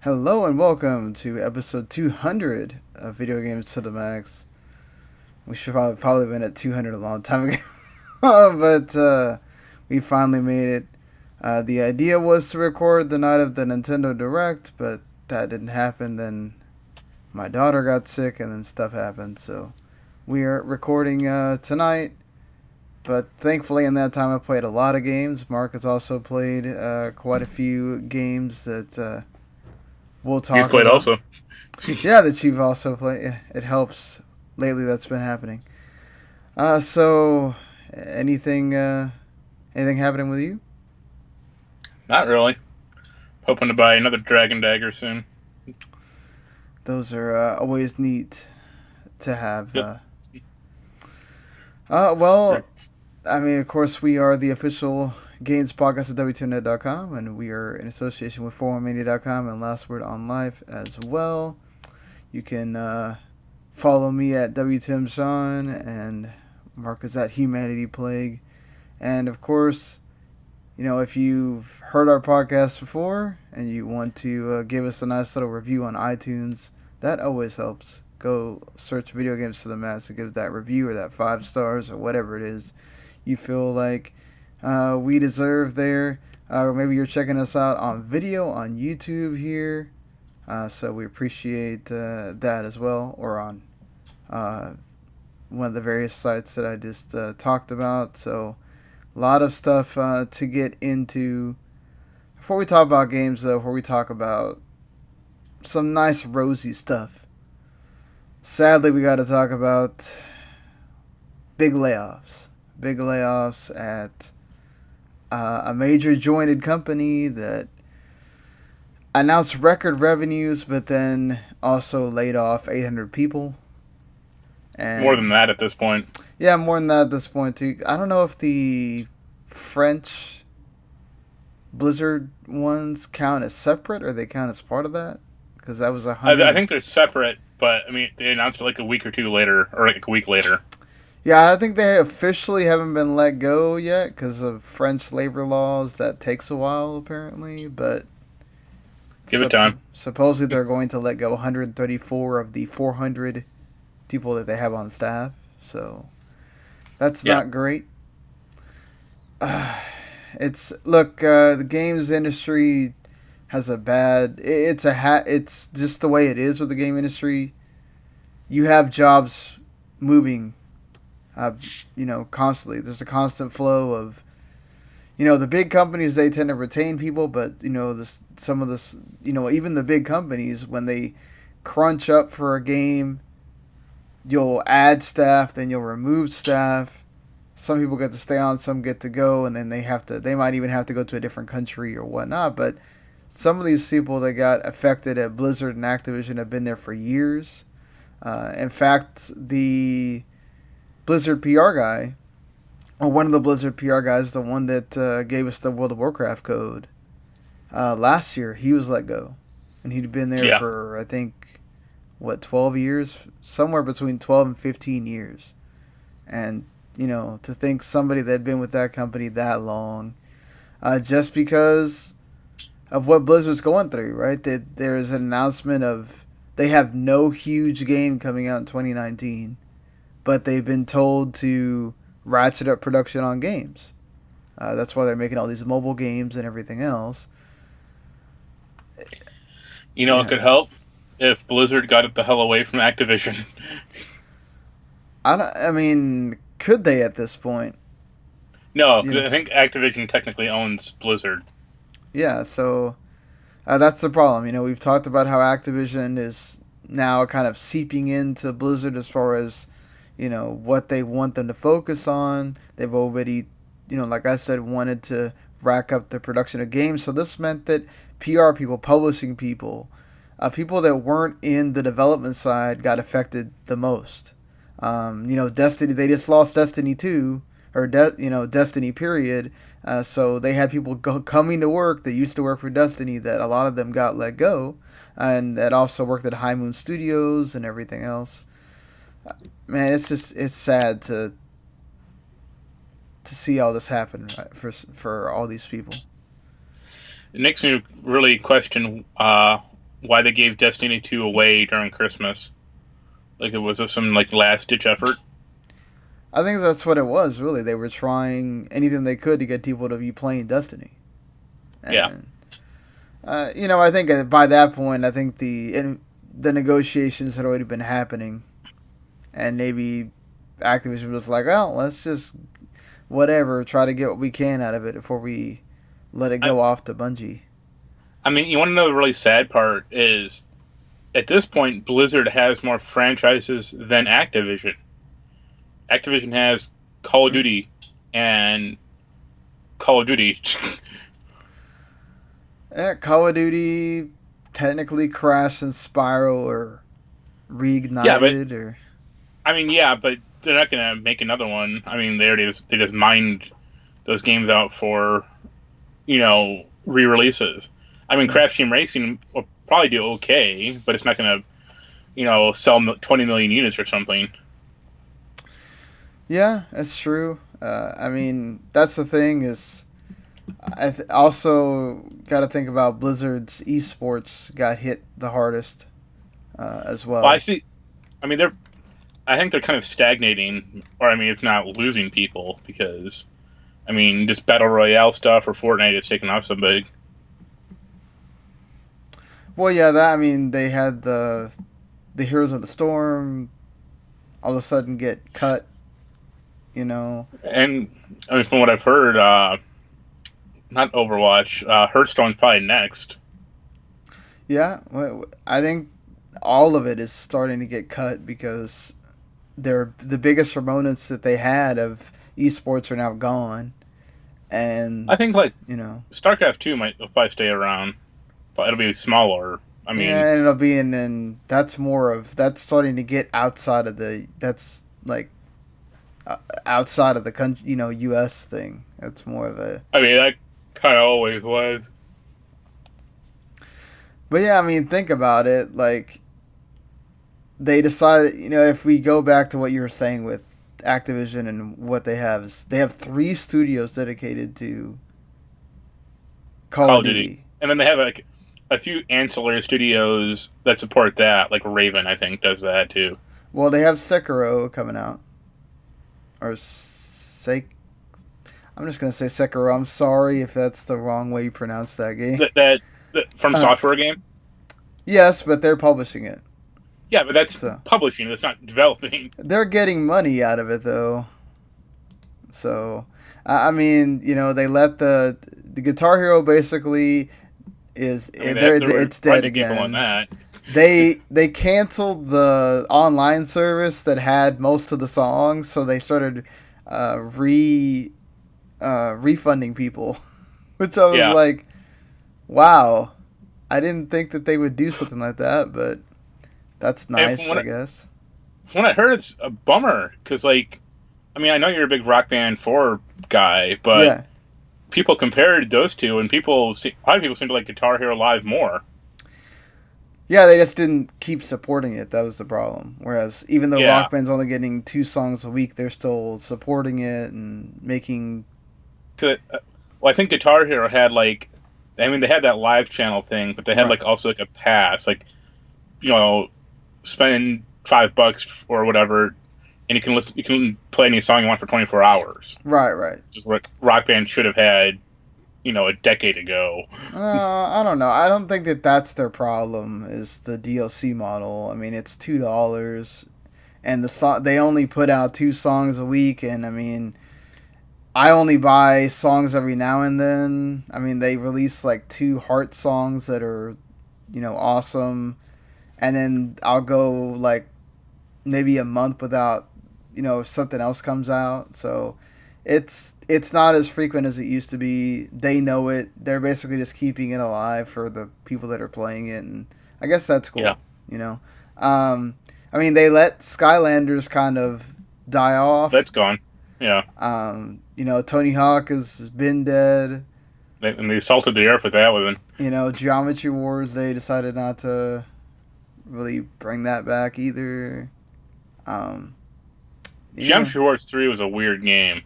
Hello and welcome to episode 200 of Video Games to the Max. We should probably been at 200 a long time ago, but we finally made it. The idea was to record the night of the Nintendo Direct, but that didn't happen. Then my daughter got sick, and then stuff happened. So we are recording tonight. But thankfully, in that time, I played a lot of games. Mark has also played quite a few games that we'll You've talk played about. also. Yeah, that you've also played. Yeah, it helps. Lately, that's been happening. So anything happening with you? Not really. Hoping to buy another Dragon Dagger soon. Those are always neat to have. Yep. Well, I mean, of course, we are the official games podcast at w2net.com, and we are in association with 401mania.com and Last Word on Life as well. You can follow me at WTimSean, and Mark is at Humanity Plague. And of course, you know, if you've heard our podcast before and you want to give us a nice little review on iTunes, that always helps. Go search Video Games to the Max and give that review or that 5 stars or whatever it is you feel like we deserve there. Or maybe you're checking us out on video on YouTube here. So we appreciate that as well, or on one of the various sites that I just talked about. So a lot of stuff to get into. Before we talk about games, though, before we talk about some nice rosy stuff, sadly we got to talk about big layoffs. Big layoffs at a major jointed company that announced record revenues, but then also laid off 800 people. And More than that at this point. yeah, more than that at this point too. I don't know if the French Blizzard ones count as separate or they count as part of that, because that was I think they're separate, but I mean they announced it like a week or two later, or like a week later. Yeah, I think they officially haven't been let go yet because of French labor laws. That takes a while apparently, but Give it time. supposedly they're going to let go 134 of the 400 people that they have on staff. So that's Yeah. not great. The games industry has a bad. It's just the way it is with the game industry. You have jobs moving, constantly. There's a constant flow of, the big companies, they tend to retain people, but some of this, even the big companies, when they crunch up for a game, you'll add staff, then you'll remove staff. Some people get to stay on, some get to go, and then they might even have to go to a different country or whatnot. But some of these people that got affected at Blizzard and Activision have been there for years. In fact, the Blizzard PR guy, or one of the Blizzard PR guys, the one that gave us the World of Warcraft code last year, he was let go. And he'd been there for, I think, 12 years? Somewhere between 12 and 15 years. And, to think somebody that had been with that company that long, just because of what Blizzard's going through, right? That there's an announcement of they have no huge game coming out in 2019, but they've been told to ratchet up production on games. That's why they're making all these mobile games and everything else. It could help if Blizzard got it the hell away from Activision. I mean, could they at this point? No, because I think Activision technically owns Blizzard. Yeah, so that's the problem. We've talked about how Activision is now kind of seeping into Blizzard as far as, what they want them to focus on. They've already, like I said, wanted to rack up the production of games. So this meant that PR people, publishing people, people that weren't in the development side got affected the most. Destiny, they just lost Destiny 2, or Destiny period. So they had people coming to work that used to work for Destiny, that a lot of them got let go, and that also worked at High Moon Studios and everything else. Man, it's sad to see all this happen, right, for all these people. It makes me really question why they gave Destiny 2 away during Christmas. Like it was some like last ditch effort. I think that's what it was. Really, they were trying anything they could to get people to be playing Destiny. And, Yeah. I think by that point, I think the negotiations had already been happening, and maybe Activision was like, "Well, let's just whatever, try to get what we can out of it before we let it go off to Bungie." I mean, you want to know the really sad part is, at this point, Blizzard has more franchises than Activision. Activision has Call of Duty and Call of Duty. Yeah, Call of Duty technically crashed and Spiral or reignited or. I mean, yeah, but they're not gonna make another one. I mean, they just mined those games out for, re-releases. I mean, Crash Team Racing will probably do okay, but it's not gonna, sell 20 million units or something. Yeah, that's true. I mean, that's the thing is, also got to think about Blizzard's esports got hit the hardest as well. Well, I see. I mean, I think they're kind of stagnating, or I mean, it's not losing people because, I mean, this battle royale stuff or Fortnite is taking off so big. Well, yeah, I mean, they had the Heroes of the Storm all of a sudden get cut. And I mean, from what I've heard, not Overwatch, Hearthstone's probably next. Yeah, I think all of it is starting to get cut because the biggest proponents that they had of esports are now gone, and I think StarCraft 2 might probably stay around, but it'll be smaller. I mean, yeah, and it'll be that's starting to get outside of outside of the country, U.S. thing. That's more of a. I mean, that kind of always was. But yeah, I mean, think about it. Like, they decided, if we go back to what you were saying with Activision and what they have, is they have 3 studios dedicated to Call of Duty. And then they have like a few ancillary studios that support that, like Raven, I think, does that too. Well, they have Sekiro coming out. Or I'm just going to say Sekiro. I'm sorry if that's the wrong way you pronounce that game. That from Software game? Yes, but they're publishing it. Yeah, but that's publishing. That's not developing. They're getting money out of it, though. So, I mean, they let the Guitar Hero basically is it's dead again. People on that. They canceled the online service that had most of the songs, so they started refunding people, which I was like, wow, I didn't think that they would do something like that, but that's nice, I guess. When I heard, it's a bummer because, I mean, I know you're a big Rock Band 4 guy, but people compared those two, and a lot of people seem to like Guitar Hero Live more. Yeah, they just didn't keep supporting it. That was the problem. Whereas even though Rock Band's only getting 2 songs a week, they're still supporting it and making. Well, I think Guitar Hero had they had that live channel thing, but they had also a pass, spend $5 or whatever, and you can play any song you want for 24 hours. Right. Just what Rock Band should have had, a decade ago. I don't know. I don't think that that's their problem, is the DLC model. I mean, it's $2, and they only put out 2 songs a week, and I mean, I only buy songs every now and then. I mean, they release 2 heart songs that are, awesome, and then I'll go maybe a month without, if something else comes out. So it's not as frequent as it used to be. They know it. They're basically just keeping it alive for the people that are playing it, and I guess that's cool. Yeah. I mean, they let Skylanders kind of die off. That's gone. Yeah. Tony Hawk has been dead. And they salted the earth with that one. Geometry Wars, they decided not to really bring that back either. Geometry Wars 3 was a weird game.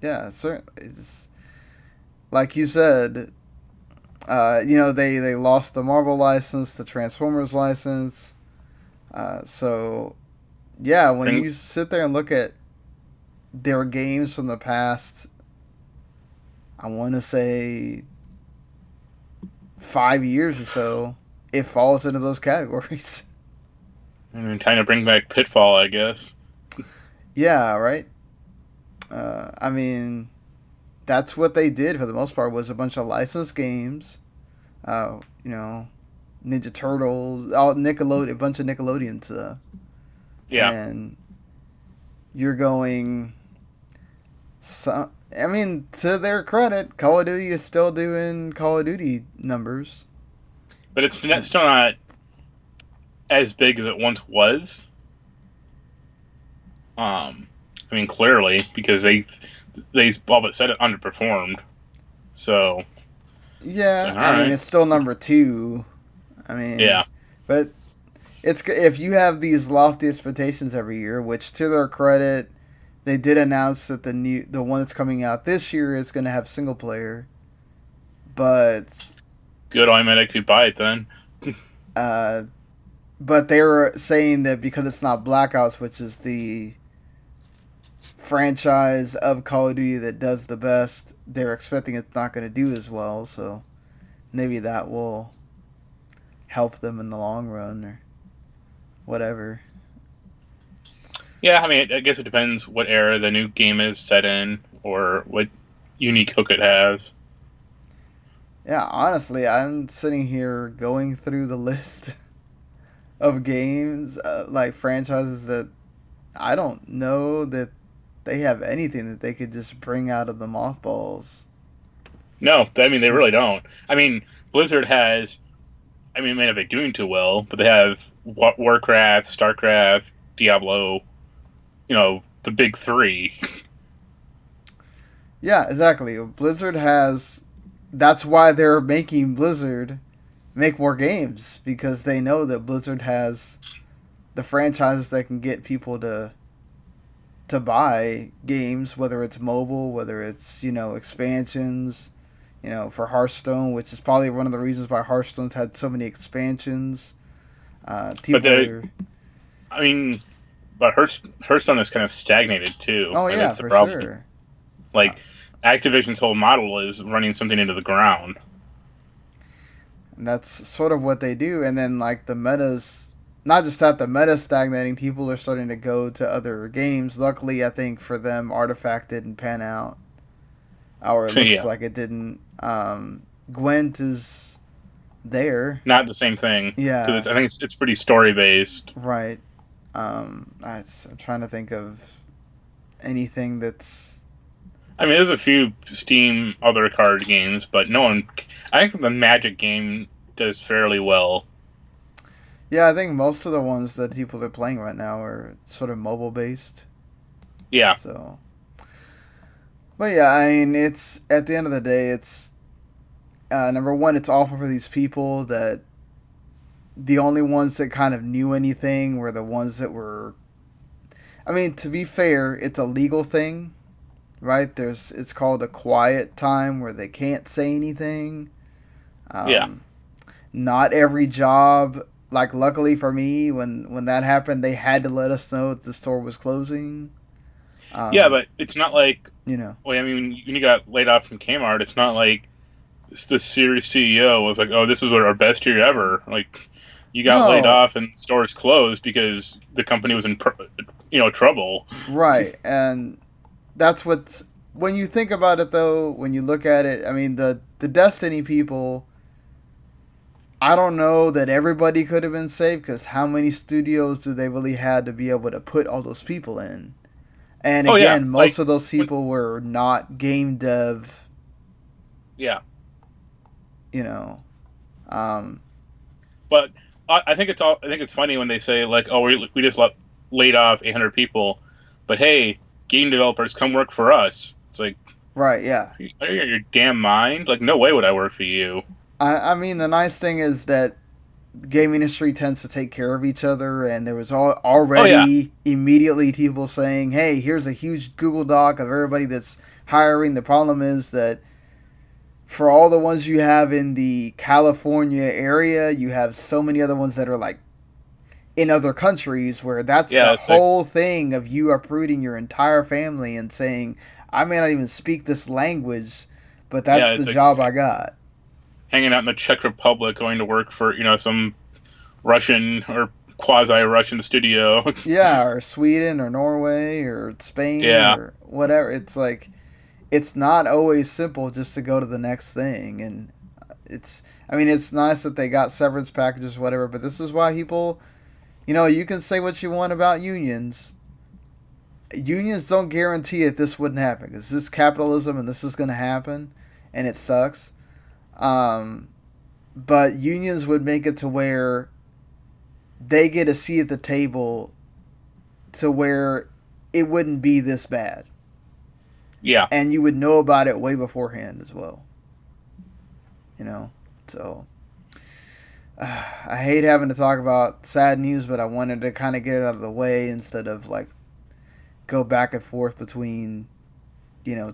Yeah, certainly. It's, like you said, They lost the Marvel license, the Transformers license. So yeah, when Bring, you sit there and look at their games from the past, I want to say 5 years or so, it falls into those categories. Trying to bring back Pitfall, I guess. Yeah, right. I mean, that's what they did for the most part, was a bunch of licensed games. Uh, you know, Ninja Turtles, all Nickelodeon, a bunch of Nickelodeon stuff, Yeah. and you're going. I mean, to their credit, Call of Duty is still doing Call of Duty numbers. But it's still not as big as it once was. Clearly, because they all but said it underperformed. So Yeah, all I mean, right. it's still number two. I mean, Yeah. but if you have these lofty expectations every year, which to their credit, they did announce that the one that's coming out this year is going to have single player, but Good, I might actually buy it then. uh, but they were saying that because it's not Blackouts, which is the franchise of Call of Duty that does the best, they're expecting it's not going to do as well. So maybe that will help them in the long run or whatever. Yeah, I mean, I guess it depends what era the new game is set in or what unique hook it has. Yeah, honestly, I'm sitting here going through the list of games, like franchises that I don't know that they have anything that they could just bring out of the mothballs. No, I mean, they really don't. I mean, Blizzard has, I mean, it may not be doing too well, but they have Warcraft, StarCraft, Diablo, the big three. Yeah, exactly. Blizzard has. That's why they're making Blizzard make more games, because they know that Blizzard has the franchises that can get people to buy games, whether it's mobile, whether it's expansions. For Hearthstone, which is probably one of the reasons why Hearthstone's had so many expansions. But People are. I mean, but Hearthstone is kind of stagnated too. Oh And yeah, that's the for problem. sure. Like, Activision's whole model is running something into the ground. And that's sort of what they do. And then like the meta's not just that, the meta stagnating, people are starting to go to other games. Luckily, I think for them, Artifact didn't pan out, or it looks Yeah, like it didn't. Gwent is there. not the same thing. Yeah, Because I think it's pretty story based. right. I'm trying to think of anything that's. I mean, there's a few Steam other card games, but no one. I think the Magic game does fairly well. Yeah, I think most of the ones that people are playing right now are sort of mobile based. Yeah, So, but yeah, I mean, it's at the end of the day, it's number one, it's awful for these people that the only ones that kind of knew anything were the ones that were. I mean, to be fair, it's a legal thing, right? It's called a quiet time where they can't say anything. yeah, Um, Not every job. Like, luckily for me, when that happened, they had to let us know that the store was closing. yeah. Um, But it's not like. you know, Well, I mean, when you got laid off from Kmart, it's not like the series CEO was like, "Oh, this is our best year ever." Like, you got laid no, off and stores closed because the company was in trouble. right, and that's what's when you think about it though. When you look at it, I mean, the Destiny people. I don't know that everybody could have been saved, because how many studios do they really had to be able to put all those people in? And Oh yeah, again, like most of those when, people were not game dev, yeah. you know. Um, But I think it's all. I think it's funny when they say like, "Oh, we just laid off 800 people," but hey, game developers, come work for us. It's like, right, yeah. are you out of your damn mind? Like, no way would I work for you. I mean, the nice thing is that the game industry tends to take care of each other, and there was Oh yeah, already immediately people saying, hey, here's a huge Google Doc of everybody that's hiring. The problem is that for all the ones you have in the California area, you have so many other ones that are like in other countries where that's Yeah, a it's like whole thing of you uprooting your entire family and saying, I may not even speak this language, but yeah, that's the it's like job I got. hanging out in the Czech Republic, going to work for some Russian or quasi-Russian studio. Yeah, or Sweden or Norway or Spain Yeah, or whatever. It's like it's not always simple just to go to the next thing. And it's, I mean, it's nice that they got severance packages or whatever, but this is why people, you can say what you want about unions. Unions don't guarantee that this wouldn't happen because this is capitalism and this is going to happen, and it sucks. Um, but unions would make it to where they get a seat at the table to where it wouldn't be this bad. yeah. And you would know about it way beforehand as well. So I hate having to talk about sad news, but I wanted to kind of get it out of the way instead of like go back and forth between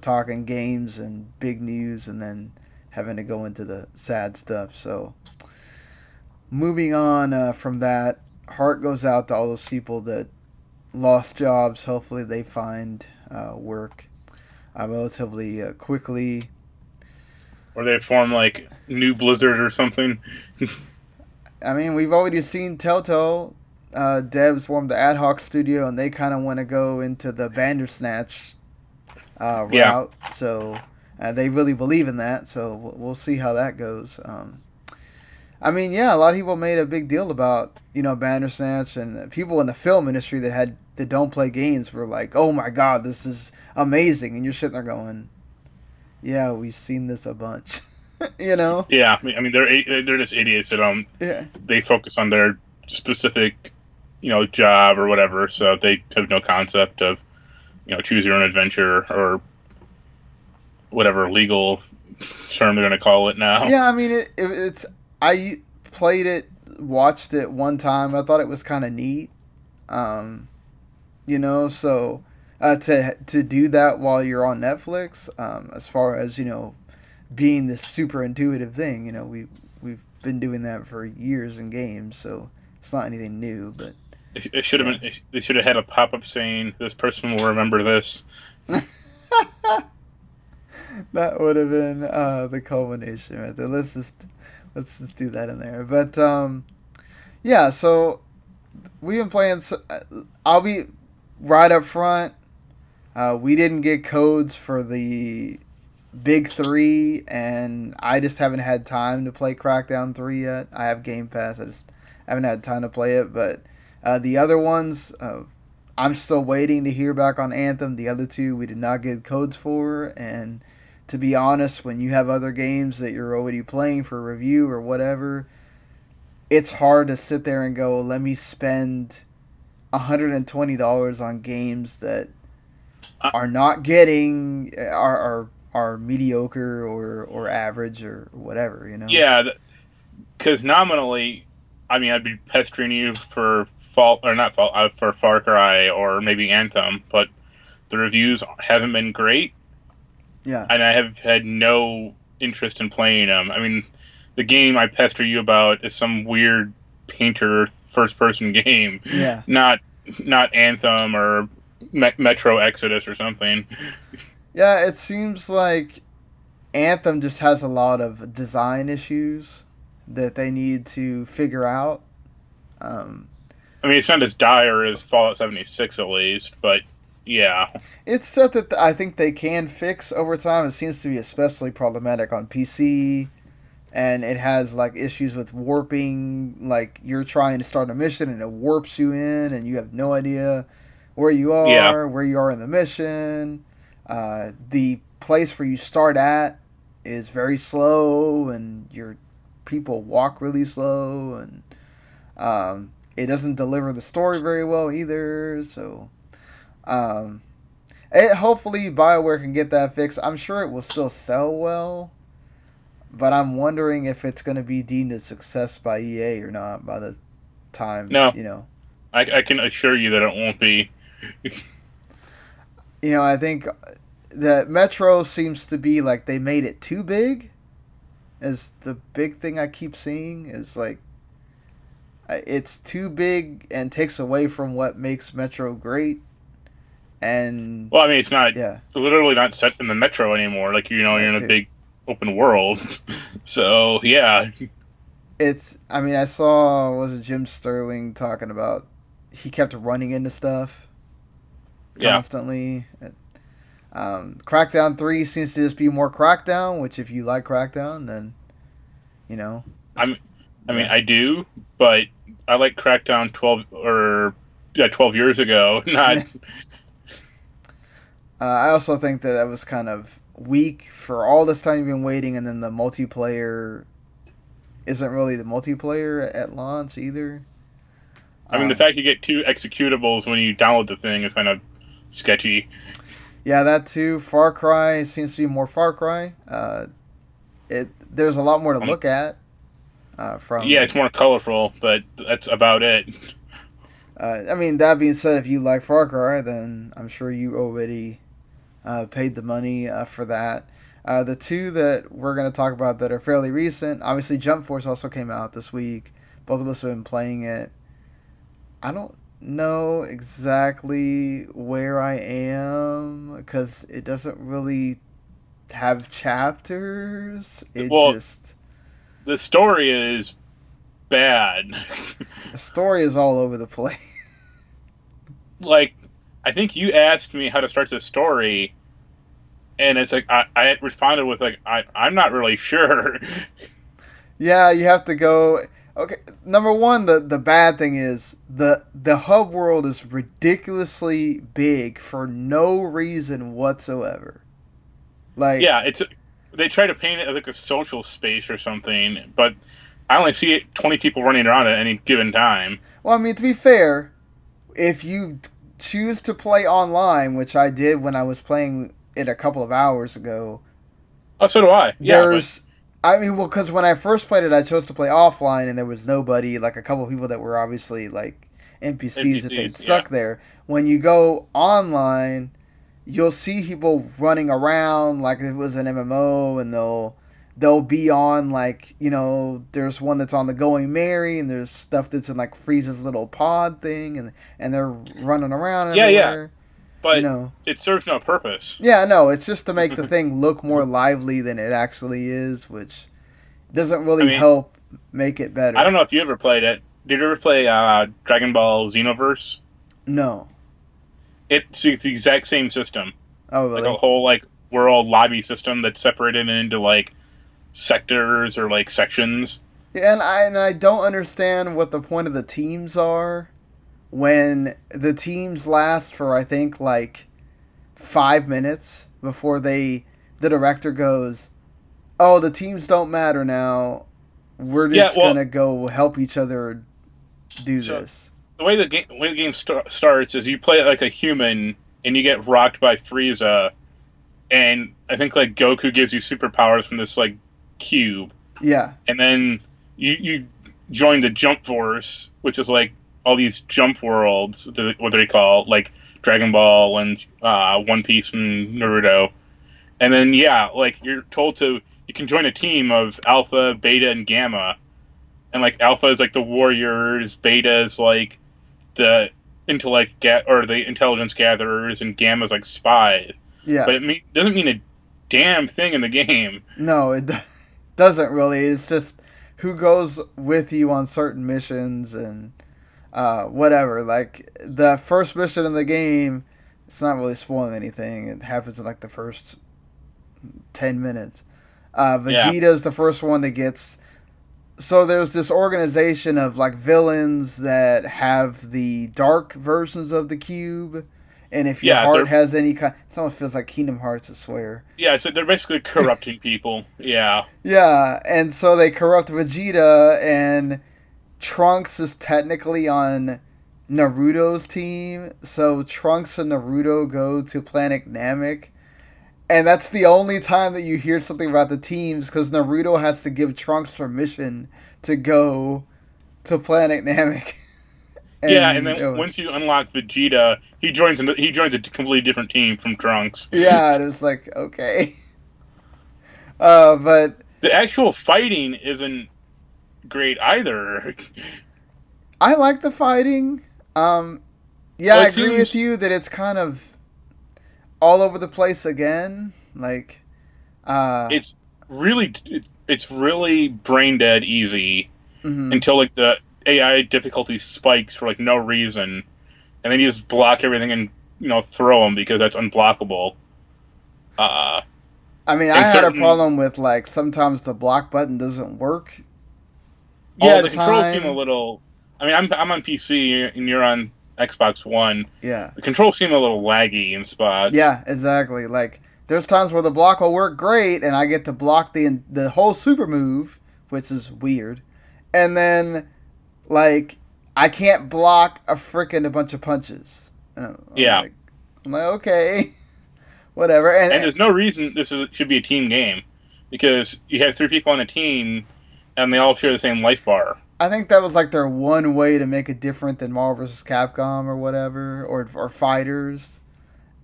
talking games and big news and then having to go into the sad stuff. So moving on from that, heart goes out to all those people that lost jobs. Hopefully they find work relatively quickly. Or they form like new Blizzard or something. I mean, we've already seen Telltale devs form the ad hoc studio, and they kind of want to go into the Bandersnatch route. Yeah. So they really believe in that. So we'll see how that goes. I mean, yeah, a lot of people made a big deal about Bandersnatch, and people in the film industry that don't play games were like, "Oh my God, this is amazing!" And you're sitting there going, "Yeah, we've seen this a bunch," Yeah, I mean they're just idiots that Yeah. they focus on their specific job or whatever, so they have no concept of choose your own adventure or whatever legal term they're going to call it now. Yeah, I mean it's. I played it, watched it one time. I thought it was kind of neat. So to do that while you're on Netflix, as far as being this super intuitive thing, we've been doing that for years in games, so it's not anything new. But It should have been. They should have had a pop up saying, "This person will remember this." that would have been the culmination right there. Let's just do that in there. But yeah, so we've been playing. I'll be right up front. We didn't get codes for the big three, and I just haven't had time to play Crackdown 3 yet. I have Game Pass. I just haven't had time to play it. But the other ones, I'm still waiting to hear back on Anthem. The other two, we did not get codes for, and to be honest, when you have other games that you're already playing for review or whatever, it's hard to sit there and go, let me spend $120 on games that are not getting, are mediocre or average or whatever, Yeah, because nominally, I mean, I'd be pestering you for for Far Cry or maybe Anthem, but the reviews haven't been great. Yeah. And I have had no interest in playing them. I mean, the game I pester you about is some weird painter first-person game. Yeah. Not Anthem or Metro Exodus or something. Yeah, it seems like Anthem just has a lot of design issues that they need to figure out. I mean, it's not as dire as Fallout 76, at least, but yeah. It's stuff that I think they can fix over time. It seems to be especially problematic on PC, and it has like issues with warping. Like you're trying to start a mission and it warps you in, and you have no idea where you are, where you are in the mission. The place where you start at is very slow, and your people walk really slow, and it doesn't deliver the story very well either. So. Hopefully BioWare can get that fixed. I'm sure it will still sell well, but I'm wondering if it's going to be deemed a success by EA or not by the time. No, I can assure you that it won't be. I think that Metro seems to be like they made it too big, is the big thing I keep seeing. Is like it's too big and takes away from what makes Metro great. And Well, I mean, it's not yeah, literally not set in the metro anymore. Like you're that in a too. big open world. So yeah, It's. I mean, I saw was it Jim Sterling talking about he kept running into stuff yeah. constantly. Crackdown 3 seems to just be more Crackdown, which if you like Crackdown, then you know, I'm. I mean, yeah. I do, but I like Crackdown 12 or yeah, 12 years ago. Not I also think that that was kind of weak for all this time you've been waiting, and then the multiplayer isn't really the multiplayer at launch either. I mean, the Um, fact you get two executables when you download the thing is kind of sketchy. yeah, that too. Far Cry seems to be more Far Cry. It there's a lot more to Um, look at. yeah, From it's more colorful, but that's about it. I mean, that being said, if you like Far Cry, then I'm sure you already paid the money for that. The two that we're going to talk about that are fairly recent, obviously Jump Force also came out this week. Both of us have been playing it. I don't know exactly where I am because it doesn't really have chapters. It Well, just the story is bad. the story is all over the place. Like, I think you asked me how to start the story, and it's like I responded with like I'm not really sure. Yeah, you have to go. Okay, number one, the bad thing is the hub world is ridiculously big for no reason whatsoever. Yeah, Like, they try to paint it as like a social space or something, but I only see 20 people running around at any given time. well, I mean, to be fair, if you choose to play online, which I did when I was playing it a couple of hours ago, Oh, so do I. Yeah, but there's. I mean, well, because when I first played it, I chose to play offline, and there was nobody, like a couple of people that were obviously like NPCs that they'd NPCs, yeah. stuck there. When you go online, you'll see people running around like it was an MMO, and they'll be on like there's one that's on the Going Merry, and there's stuff that's in like Frieza's little pod thing, and they're running around Yeah, yeah, everywhere. You but know, it serves no purpose. yeah, no, it's just to make the thing look more lively than it actually is, which doesn't I really mean, help make it I better. don't know if you ever played it. Did you ever play Dragon Ball Xenoverse? No. It's the exact same system, Oh, like a really? whole like world lobby system that's separated into like sectors or like sections. Yeah, and I don't understand what the point of the teams are when the teams last for I think like 5 minutes before the director goes, "Oh, the teams don't matter now. We're Yeah, just well, gonna go help each other do so this." the way the game starts is you play it like a human and you get rocked by Frieza, and I think like Goku gives you superpowers from this like cube, Yeah, and then you join the Jump Force, which is like all these jump worlds. What they call like Dragon Ball and One Piece and Naruto, and then yeah, like you're told to you can join a team of Alpha, Beta, and Gamma, and like Alpha is like the warriors, Beta is like the or the intelligence gatherers, and Gamma's like spies. yeah. But doesn't mean a damn thing in the game. No, doesn't really. It's just who goes with you on certain missions and whatever. Like the first mission in the game, it's not really spoiling anything. It happens in like the first 10 minutes. Yeah, Vegeta's the first one that gets. So there's this organization of like villains that have the dark versions of the cube, and if your yeah, heart has any kind, it almost feels like Kingdom Hearts. I swear. so they're basically corrupting people. Yeah, Yeah, and so they corrupt Vegeta, and Trunks is technically on Naruto's team. So Trunks and Naruto go to Planet Namek, and that's the only time that you hear something about the teams because Naruto has to give Trunks permission to go to Planet Namek. yeah, and And then once you unlock Vegeta, he joins a completely different team from Trunks. yeah, it was like okay, but the actual fighting isn't great either. I like the fighting. Yeah, Well, I it agree with seems you that it's kind of all over the place again. Like, uh, it's really it's really brain dead easy mhm. until like the AI difficulty spikes for like no reason, and then you just block everything and throw them because that's unblockable. Uh, I mean, I and had a certain problem with like sometimes the block button doesn't work all Yeah, the the controls seem a time. little. I mean, I'm on PC and you're on Xbox One. Yeah. The controls seem a little laggy in spots. Yeah, exactly. Like there's times where the block will work great and I get to block the whole super move, which is weird. And then like I can't block a freaking a bunch of punches. And Yeah, I'm like okay, whatever. and And there's no reason should be a team game because you have three people on a team and they all share the same life bar. I think that was like their one way to make it different than Marvel vs. Capcom or whatever, or Fighters.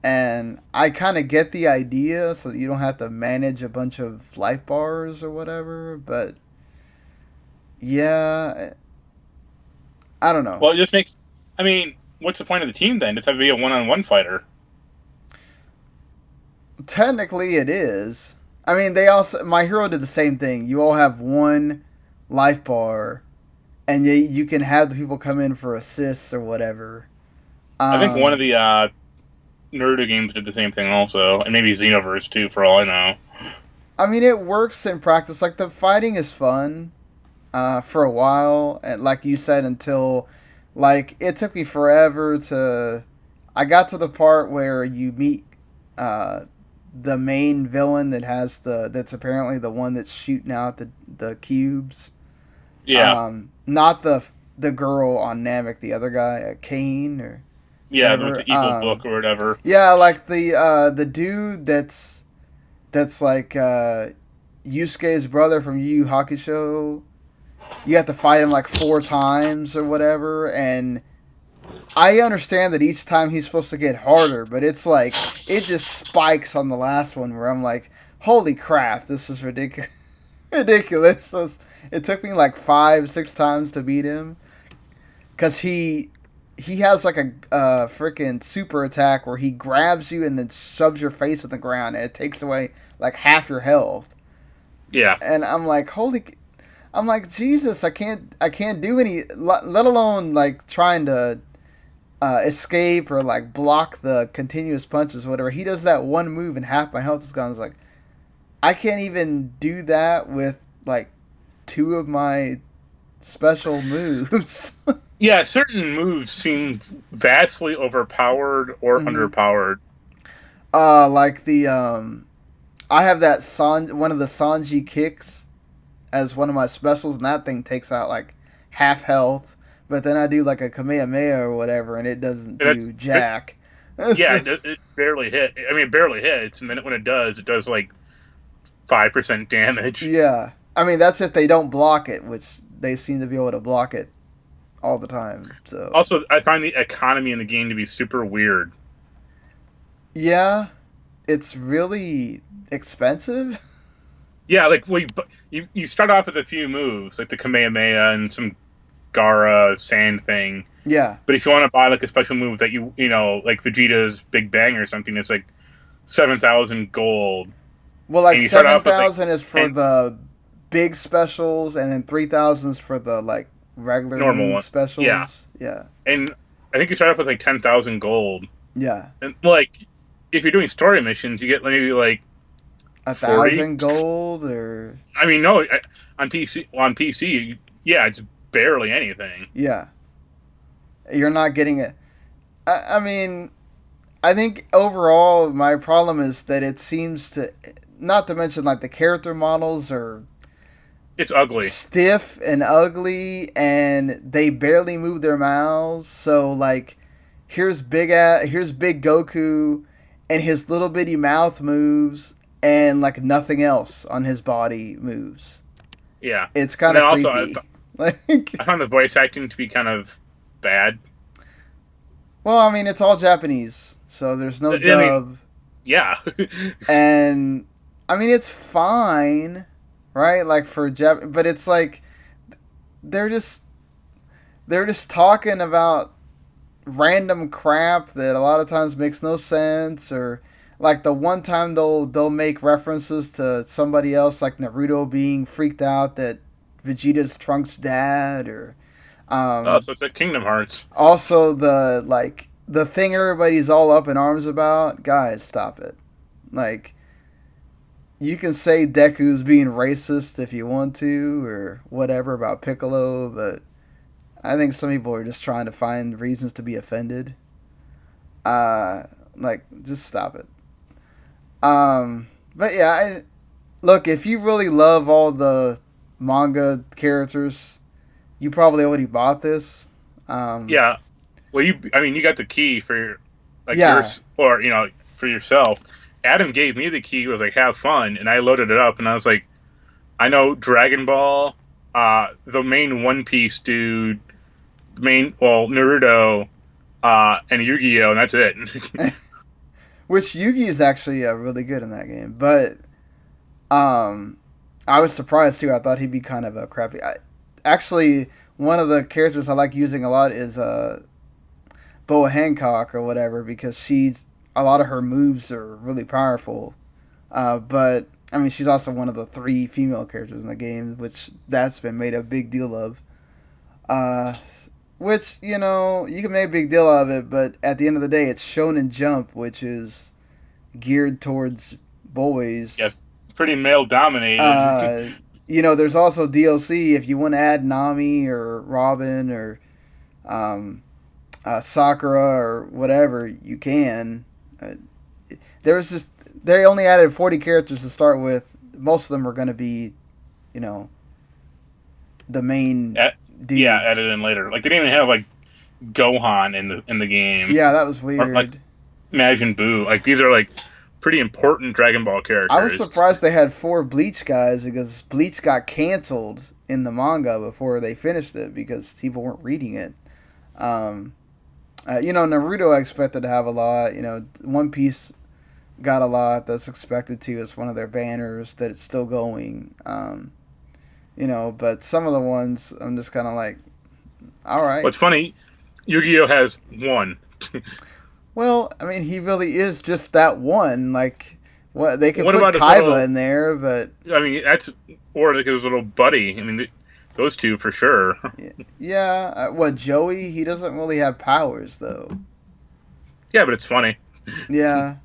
And I kind of get the idea, so that you don't have to manage a bunch of life bars or whatever. But yeah, I don't know. Well, it just makes. I mean, what's the point of the team then? Just have to be a one-on-one fighter. Technically, it is. I mean, they also My Hero did the same thing. You all have one life bar, and you can have the people come in for assists or whatever. I think one of Um, the Naruto games did the same thing also, and maybe Xenoverse too, for all I know. I mean, it works in practice. Like the fighting is fun for a while, and like you said, until like it took me forever to. I got to the part where you meet uh, the main villain that's apparently the one that's shooting out the cubes. Yeah, Not the girl on Namek, the other guy, Kane or yeah, with whatever. the evil book or whatever. Yeah, like the dude that's like Yusuke's brother from Yu Yu Hakusho. You have to fight him like 4 times or whatever, and I understand that each time he's supposed to get harder, but it's like it just spikes on the last one where I'm like, holy crap, this is ridiculous. Ridiculous. So it took me like 5, 6 times to beat him because he has like a freaking super attack where he grabs you and then shoves your face on the ground and it takes away like half your health. Yeah, And I'm like Jesus, I can't do any, let alone like trying to escape or like block the continuous punches, or whatever. He does that one move and half my health is gone. It's like I can't even do that with like two of my special moves. yeah. Certain moves seem vastly overpowered or hmm underpowered. like I have that one of the Sanji kicks as one of my specials, and that thing takes out like half health. But then I do like a Kamehameha or whatever, and it doesn't do That's jack. Yeah, So, it barely hit. I mean, it barely hits, and then when it does like 5% damage. yeah, I mean that's if they don't block it, which they seem to be able to block it all the time. So Also, I find the economy in the game to be super weird. yeah, it's really expensive. Yeah, like you start off with a few moves, like the Kamehameha and some Gara sand thing. Yeah. But if you want to buy like a special move that like Vegeta's Big Bang or something, it's like 7,000 gold. Well, And like you start seven off with like thousand is for 10 the big specials, and then 3,000 is for the like regular normal mean one. Yeah, specials. Yeah. and I think you start off with like 10,000 gold. Yeah. And like, if you're doing story missions, you get maybe like A 40. thousand gold or I mean, no, on PC, yeah, it's barely anything. yeah. You're not getting it. I mean, I think overall my problem is that it seems to, not to mention like the character models are It's ugly. stiff and ugly, and they barely move their mouths. So like, here's big Goku, and his little bitty mouth moves, and like nothing else on his body moves. Yeah, It's and kind then of also creepy. Like, I found the voice acting to be kind of bad. well, I mean, it's all Japanese, so there's no I mean, dub, yeah, and I mean, it's fine. right? Like for Jap, but it's like they're just they're just talking about random crap that a lot of times makes no sense, or like the one time they'll make references to somebody else, like Naruto being freaked out that Vegeta's Trunks' dad, or Oh, um, so it's like Kingdom Hearts. also the thing everybody's all up in arms about. Guys, stop it. Like, you can say Deku's being racist if you want to, or whatever about Piccolo, but I think some people are just trying to find reasons to be offended. Uh, like, just stop it. But yeah, look, if you really love all the manga characters, you probably already bought this. Um, Yeah. Well, I mean, you got the key for like yeah, yours, or for yourself. Adam gave me the key. He was like, "Have fun," and I loaded it up, and I was like, "I know Dragon Ball, the main One Piece dude, Naruto, and Yu-Gi-Oh, and that's it." which Yugi is actually really good in that game, but um, I was surprised too. I thought he'd be kind of a crappy. Actually, one of the characters I like using a lot is Boa Hancock or whatever, because she's a lot of her moves are really powerful. But I mean, she's also one of the three female characters in the game, which that's been made a big deal of. Uh, which you can make a big deal of it, but at the end of the day, it's Shonen Jump, which is geared towards Yeah, boys. pretty male dominated. Uh, there's also DLC if you want to add Nami or Robin or um, Sakura or whatever, you can. Uh, there's just they only added 40 characters to start with. Most of them are going to be, you know, the main Yeah, added dudes. in later. Like they didn't even have like Gohan in the game, Yeah, that was or like weird. Majin Buu. Like these are like pretty important Dragon Ball I was characters. surprised they had four Bleach guys because Bleach got canceled in the manga before they finished it because people weren't reading it. Um, Naruto I expected to have a lot. One Piece got a lot. That's expected to. It's one of their banners that it's still going. But some of the ones I'm just kind of like, all right. What's funny, Yu-Gi-Oh has one. Well, I mean, he really is just that one. Like, what they could What put about his Kaiba little? in there, but I mean, that's or like his little buddy. I mean, those two for sure. yeah. What Joey? He doesn't really have powers though. Yeah, but it's funny. Yeah.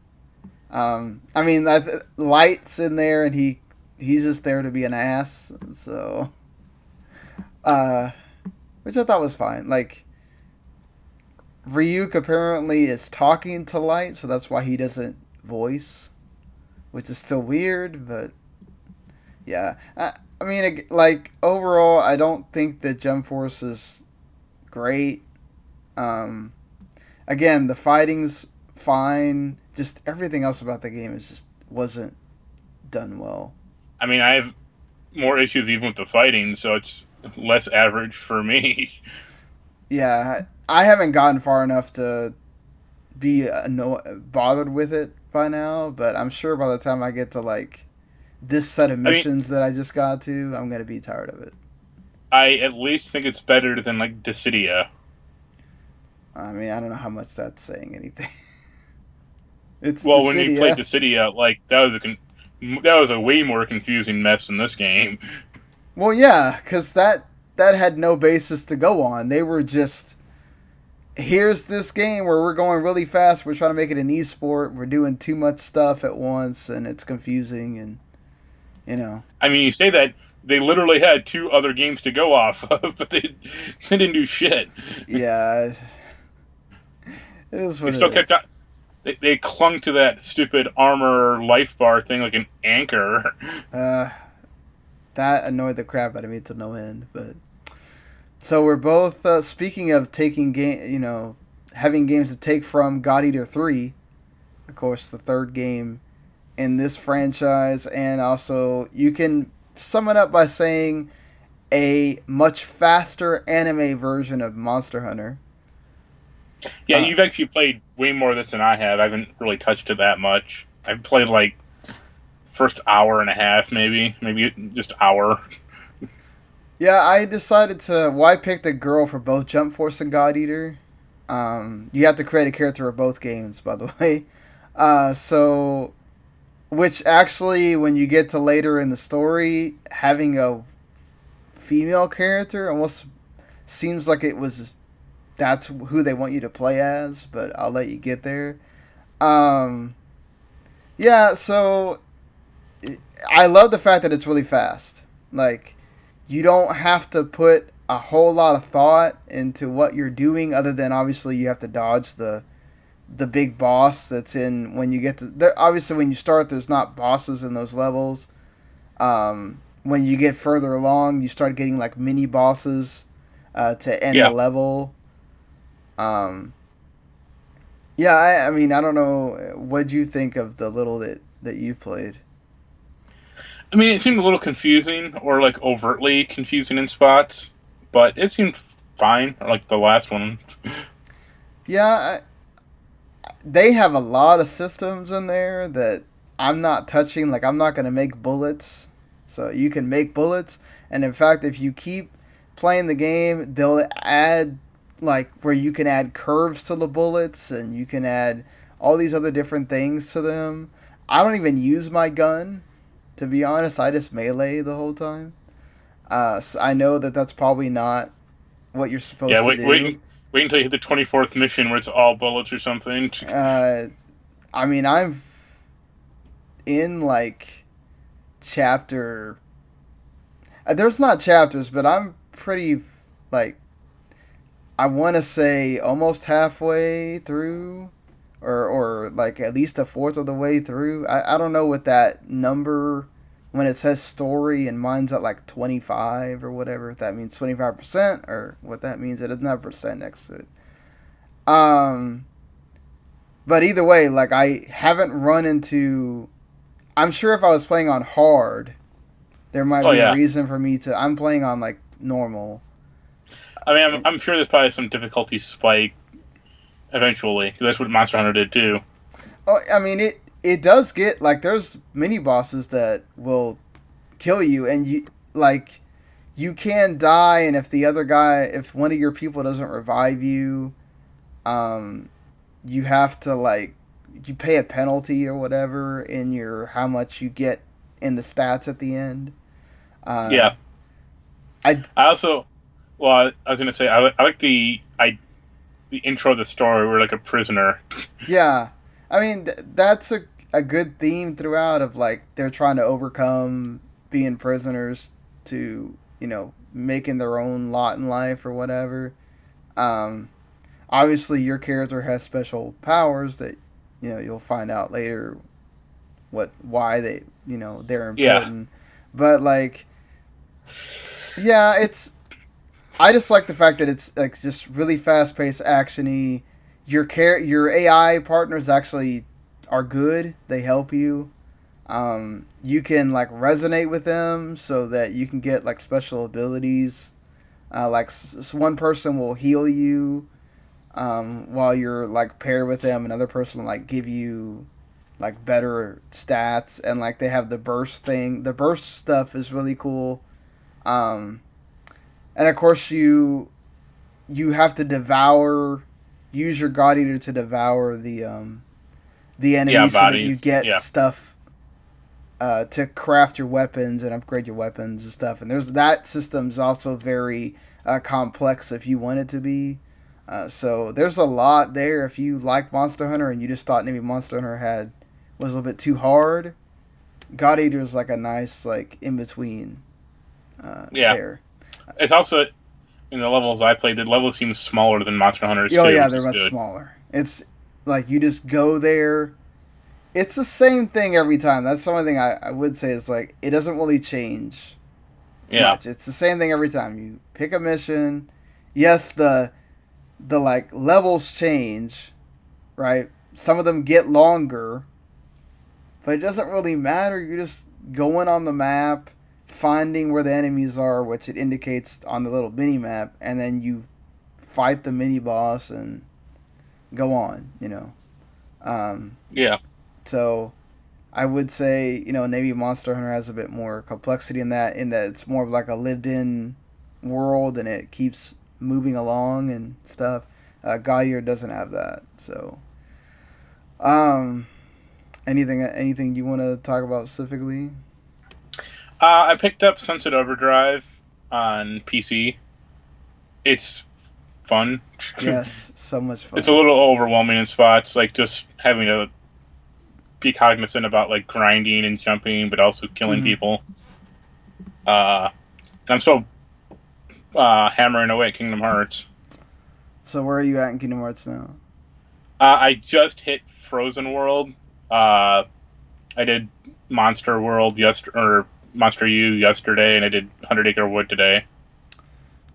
I mean, Light's in there, and he's just there to be an ass. So, uh, which I thought was fine. Like, Ryuk apparently is talking to Light, so that's why he doesn't voice, which is still weird, but yeah. I mean, like, overall, I don't think that Jump Force is great. Um, Again, the fighting's fine. Just everything else about the game is just wasn't done well. I mean, I have more issues even with the fighting, so it's less average for me. Yeah, I haven't gotten far enough to be bothered with it by now, but I'm sure by the time I get to like this set of I mean, missions that I just got to, I'm gonna be tired of it. I at least think it's better than like Dissidia. I mean, I don't know how much that's saying anything. It's Well, when you played Dissidia. Dissidia, like that was a way more confusing mess than this game. Well, yeah, because that had no basis to go on. They were just, here's this game where we're going really fast. We're trying to make it an esport. We're doing too much stuff at once, and it's confusing. And you know, I mean, you say that they literally had two other games to go off of, but they didn't do shit. yeah, it is They what it still kept is. on. They clung to that stupid armor life bar thing like an anchor. Uh, that annoyed the crap out of me to no end. But so we're both speaking of taking game, having games to take from God Eater 3. Of course, the third game in this franchise, and also you can sum it up by saying a much faster anime version of Monster Hunter. Yeah, Uh, you've actually played way more of this than I have. I haven't really touched it that much. I've played like first hour and a half, maybe just hour. Yeah, I decided to. Well, I picked a girl for both Jump Force and God Eater. You have to create a character for both games, by the way. So, which actually, when you get to later in the story, having a female character almost seems like it was that's who they want you to play as. But I'll let you get there. Um, yeah, so I love the fact that it's really fast. Like, you don't have to put a whole lot of thought into what you're doing, other than obviously you have to dodge the big boss that's in when you get to. Obviously, when you start, there's not bosses in those levels. When you get further along, you start getting like mini bosses to end the Yeah, level. Um, yeah, I mean, I don't know. What'd you think of the little that you played? I mean, it seemed a little confusing or like overtly confusing in spots, but it seemed fine. Like the last one. Yeah, they have a lot of systems in there that I'm not touching. Like, I'm not going to make bullets. So you can make bullets. And in fact, if you keep playing the game, they'll add, like, where you can add curves to the bullets and you can add all these other different things to them. I don't even use my gun, to be honest. I just melee the whole time. So I know that that's probably not what you're Yeah, supposed to do. wait until you hit the 24th mission where it's all bullets or something. Uh, I mean, I'm in like chapter. There's not chapters, but I'm pretty like I want to say almost halfway through, or like at least a fourth of the way through. I don't know what that number when it says story and mine's at like 25 or whatever. If that means 25% or what that means. It doesn't have percent next to it. Um, but either way, like I haven't run into. I'm sure if I was playing on hard, there might Oh be a yeah. reason for me to. I'm playing on like normal. I mean, I'm sure there's probably some difficulty spike eventually because that's what Monster Hunter did too. Oh, I mean it does get like there's mini bosses that will kill you, and you like you can die, and if one of your people doesn't revive you, um, you have to like you pay a penalty or whatever in your how much you get in the stats at the end. Uh, Yeah. I I also, well, I was gonna say I like the intro of the story where like a prisoner. Yeah, I mean that's a good theme throughout of like they're trying to overcome being prisoners to making their own lot in life or whatever. Um, Obviously, your character has special powers that you'll find out later why they're Yeah, important. But like, yeah, it's I just like the fact that it's like just really fast paced actiony. Your AI partners actually are good. They help you. You can like resonate with them so that you can get like special abilities. Like one person will heal you while you're like paired with them. Another person will like give you like better stats, and like they have the burst thing. The burst stuff is really cool. Um, and of course you have to use your god eater to devour the yeah, enemies so that you bodies. get Yeah, stuff to craft your weapons and upgrade your weapons and stuff. And there's that system's also very complex if you want it to be. So there's a lot there. If you like Monster Hunter and you just thought maybe Monster Hunter was a little bit too hard, God Eater is like a nice like in between yeah. there. It's also in the levels I played. The levels seem smaller than Monster Hunters Oh too, yeah, which they're is much good. smaller. It's like you just go there. It's the same thing every time. That's the only thing I would say is like it doesn't really change Yeah, much. It's the same thing every time. You pick a mission. Yes, the like levels change, right? Some of them get longer, but it doesn't really matter. You're just going on the map, finding where the enemies are, which it indicates on the little mini map, and then you fight the mini boss and go on. Um, yeah. so I would say, maybe Monster Hunter has a bit more complexity in that it's more of like a lived-in world and it keeps moving along and stuff. God Eater doesn't have that. So, um, anything you want to talk about specifically? I picked up Sunset Overdrive on PC. It's fun. Yes, so much fun. It's a little overwhelming in spots, like just having to be cognizant about like grinding and jumping, but also killing people. And I'm still hammering away at Kingdom Hearts. So where are you at in Kingdom Hearts now? I just hit Frozen World. I did Monster World or Monster U yesterday, and I did 100 Acre Wood today.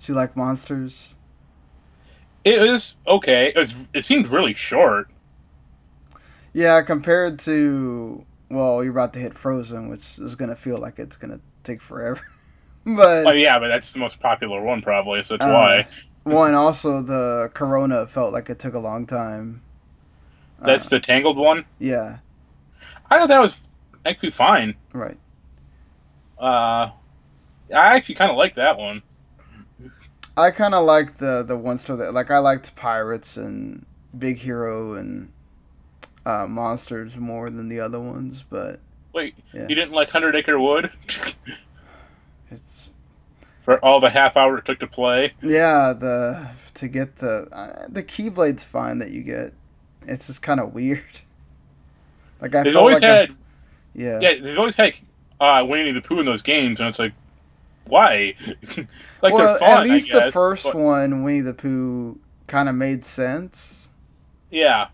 Do you like monsters? It was okay. It seemed really short. Yeah, compared to, well, you're about to hit Frozen, which is gonna feel like it's gonna take forever. But Oh yeah, but that's the most popular one probably, so that's why. Well, and also the Corona felt like it took a long time. That's the Tangled one? Yeah. I thought that was actually fine. Right. I actually kind of like that one. I kind of like the one store that, like, I liked Pirates and Big Hero and Monsters more than the other ones, but Wait, yeah. You didn't like 100 Acre Wood? It's For all the half hour it took to play? yeah, to get the Keyblade's fine that you get. It's just kind of weird. Like They've always had yeah, they've always had Winnie the Pooh in those games, and it's like, why? Like, well, they're fun, at least I guess, the first but, one, Winnie the Pooh, kind of made sense. yeah.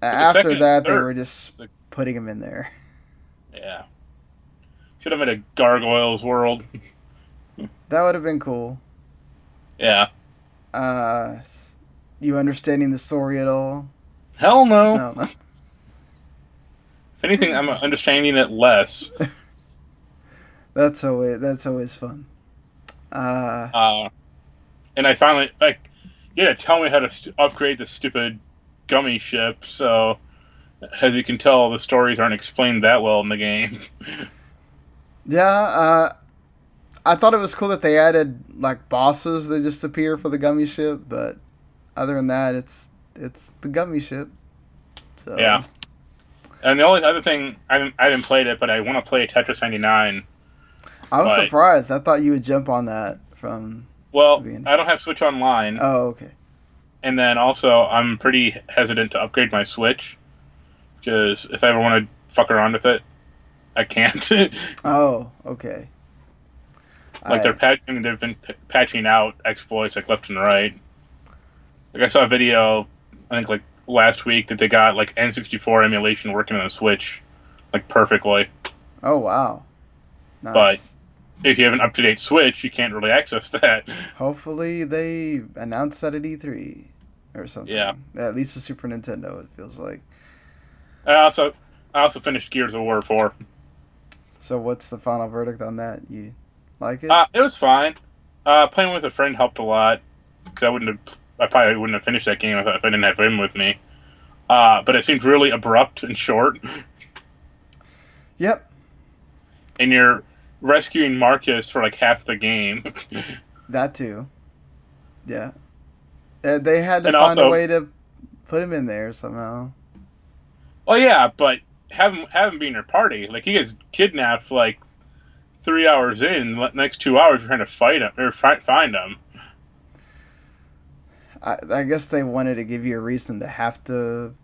After second, that, they third, were just like, putting him in there. yeah. Should have made a Gargoyles world. That would have been cool. Yeah. You understanding the story at all? Hell no. No. If anything, I'm understanding it less. That's always fun. And I finally, like, you had to tell me how to upgrade the stupid gummy ship, so as you can tell, the stories aren't explained that well in the game. Yeah, I thought it was cool that they added, like, bosses that just appear for the gummy ship, but other than that, it's the gummy ship. So. Yeah. And the only other thing, I haven't played it, but I want to play Tetris 99. I was surprised. I thought you would jump on that from... Well, I don't have Switch Online. Oh, okay. And then also, I'm pretty hesitant to upgrade my Switch, because if I ever want to fuck around with it, I can't. Oh, okay. Like, they've been patching out exploits, like, left and right. Like, I saw a video, I think, like, last week, that they got, like, N64 emulation working on the Switch, like, perfectly. Oh, wow. Nice. But if you have an up-to-date Switch, you can't really access that. Hopefully they announce that at E3 or something. Yeah. At least the Super Nintendo, it feels like. I also finished Gears of War 4. So what's the final verdict on that? You like it? It was fine. Playing with a friend helped a lot, because I probably wouldn't have finished that game if I didn't have him with me. But it seemed really abrupt and short. Yep. And you're rescuing Marcus for like half the game. That too. Yeah. They had to And find a also- way to put him in there somehow. Well, yeah, but have him be in your party. Like, he gets kidnapped like 3 hours in. The next 2 hours, you're trying to fight him or find him. I guess they wanted to give you a reason to have to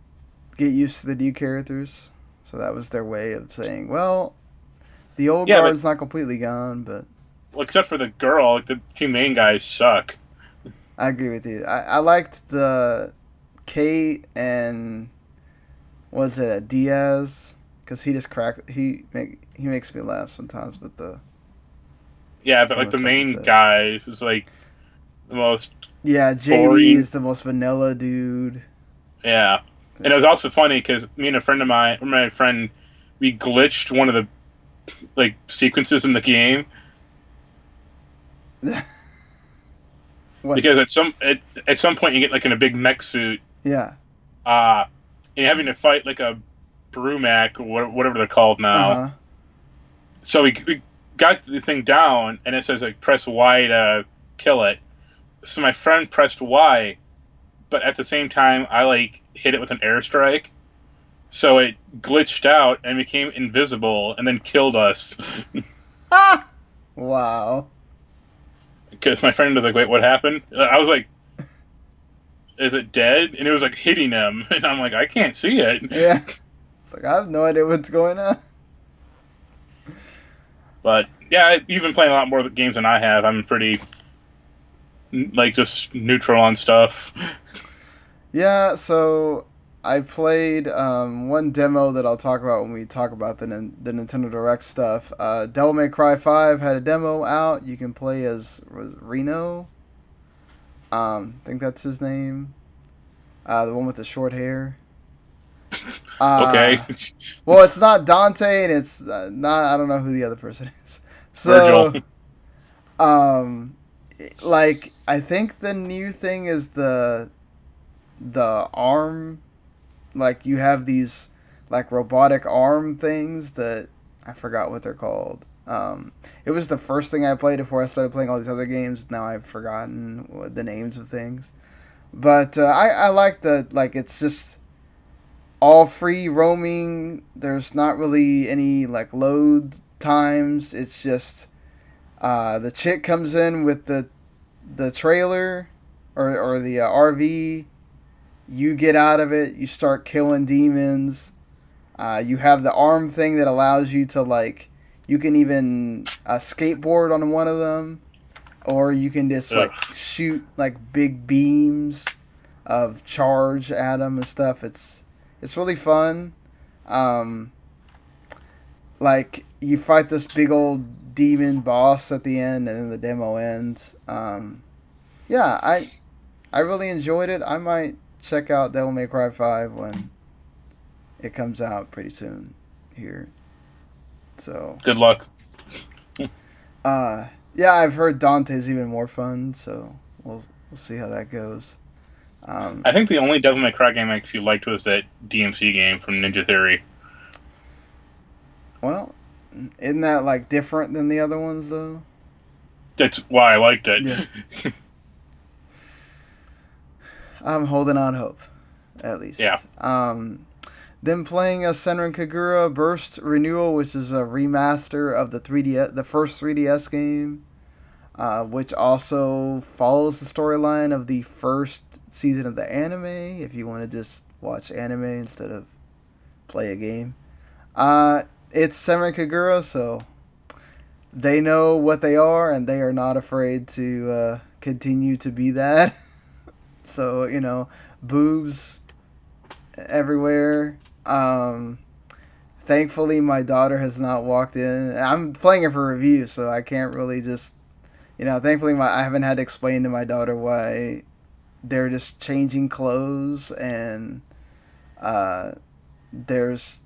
get used to the new characters. So that was their way of saying, well, the old guard's not completely gone, but... Well, except for the girl, like, the two main guys suck. I agree with you. I liked the Kate and... Was it Diaz? Because he just he makes me laugh sometimes with the... Yeah, but like the main guy is like the most... Yeah, JD is the most vanilla dude. Yeah. And it was also funny because me and my friend, we glitched one of the like sequences in the game. Because at some point you get like in a big mech suit. Yeah. And you're having to fight like a Brumac, whatever they're called now. Uh-huh. So we got the thing down, and it says like press Y to kill it. So my friend pressed Y, but at the same time I like hit it with an airstrike. So it glitched out and became invisible, and then killed us. Ah! Wow. Because my friend was like, "Wait, what happened?" I was like, "Is it dead?" And it was like hitting him, and I'm like, "I can't see it." Yeah. It's like, I have no idea what's going on. But yeah, you've been playing a lot more games than I have. I'm pretty like just neutral on stuff. Yeah, so I played one demo that I'll talk about when we talk about the Nintendo Direct stuff. Devil May Cry 5 had a demo out. You can play as Reno. I think that's his name. The one with the short hair. Okay. Well, it's not Dante, and it's not. I don't know who the other person is. So, Virgil. like I think the new thing is the arm. Like you have these like robotic arm things that I forgot what they're called. It was the first thing I played before I started playing all these other games. Now I've forgotten the names of things. But I like the like it's just all free roaming. There's not really any like load times. It's just the chick comes in with the trailer or the RV. You get out of it. You start killing demons. You have the arm thing that allows you to like. You can even skateboard on one of them, or you can just like shoot like big beams of charge at them and stuff. It's really fun. Like you fight this big old demon boss at the end, and then the demo ends. Yeah, I really enjoyed it. I might check out Devil May Cry 5 when it comes out pretty soon here. So Good luck. Yeah, I've heard Dante's even more fun, so we'll see how that goes. I think the only Devil May Cry game I actually liked was that DMC game from Ninja Theory. Well, isn't that like different than the other ones though? That's why I liked it. Yeah. I'm holding on hope, at least. Yeah. Then playing a Senran Kagura Burst ReNewal, which is a remaster of the first 3DS game, which also follows the storyline of the first season of the anime. If you want to just watch anime instead of play a game, it's Senran Kagura, so they know what they are, and they are not afraid to continue to be that. So, boobs everywhere. Thankfully, my daughter has not walked in. I'm playing it for review, so I can't really just, thankfully I haven't had to explain to my daughter why they're just changing clothes and there's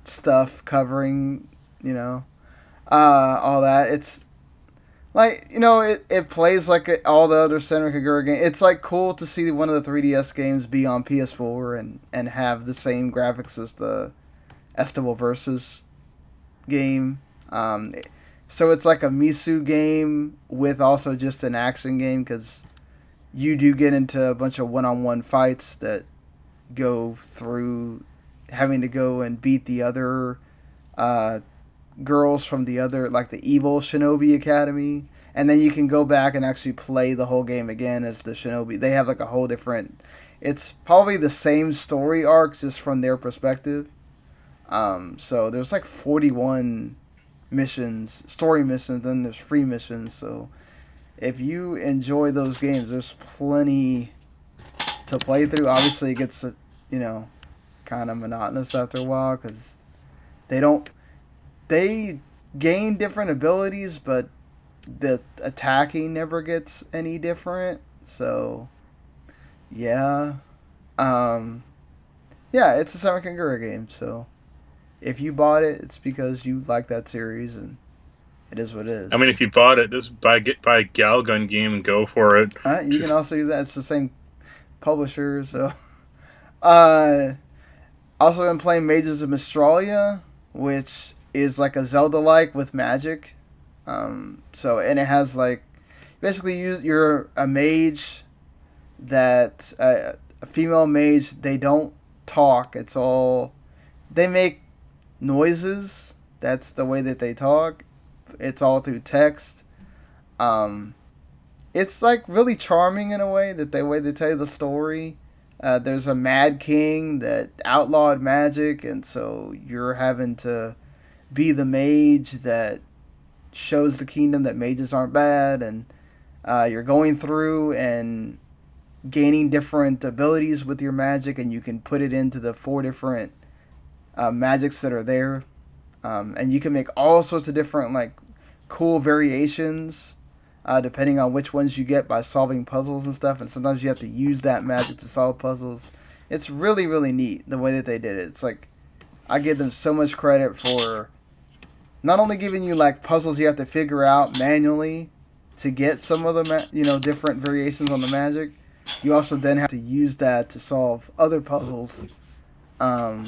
stuff covering, all that. It's like, it plays like all the other Senran Kagura games. It's like cool to see one of the 3DS games be on PS4 and have the same graphics as the Estival Versus game. So it's like a Misu game with also just an action game, because you do get into a bunch of one-on-one fights that go through having to go and beat the other girls from the other, like the evil Shinobi Academy, and then you can go back and actually play the whole game again as the Shinobi. They have like a whole different, it's probably the same story arcs just from their perspective. So there's like 41 missions, story missions, then there's free missions. So if you enjoy those games, there's plenty to play through. Obviously it gets kind of monotonous after a while, because they gain different abilities, but the attacking never gets any different. So, yeah. Yeah, it's a Senran Kagura game, so if you bought it, it's because you like that series, and it is what it is. I mean, if you bought it, just buy a Galgun game and go for it. You can also do that. It's the same publisher, so. Also been playing Mages of Mystralia, which is like a Zelda-like with magic. And it has like basically you're a mage that a female mage. They don't talk. It's all they make noises. That's the way that they talk. It's all through text. Um, it's like really charming in a way that the way they tell you the story. There's a mad king that outlawed magic, and so you're having to be the mage that shows the kingdom that mages aren't bad, and you're going through and gaining different abilities with your magic, and you can put it into the 4 different magics that are there, and you can make all sorts of different like cool variations depending on which ones you get by solving puzzles and stuff. And sometimes you have to use that magic to solve puzzles. It's really really neat the way that they did it. It's like I give them so much credit for not only giving you like puzzles you have to figure out manually to get some of the different variations on the magic. You also then have to use that to solve other puzzles. And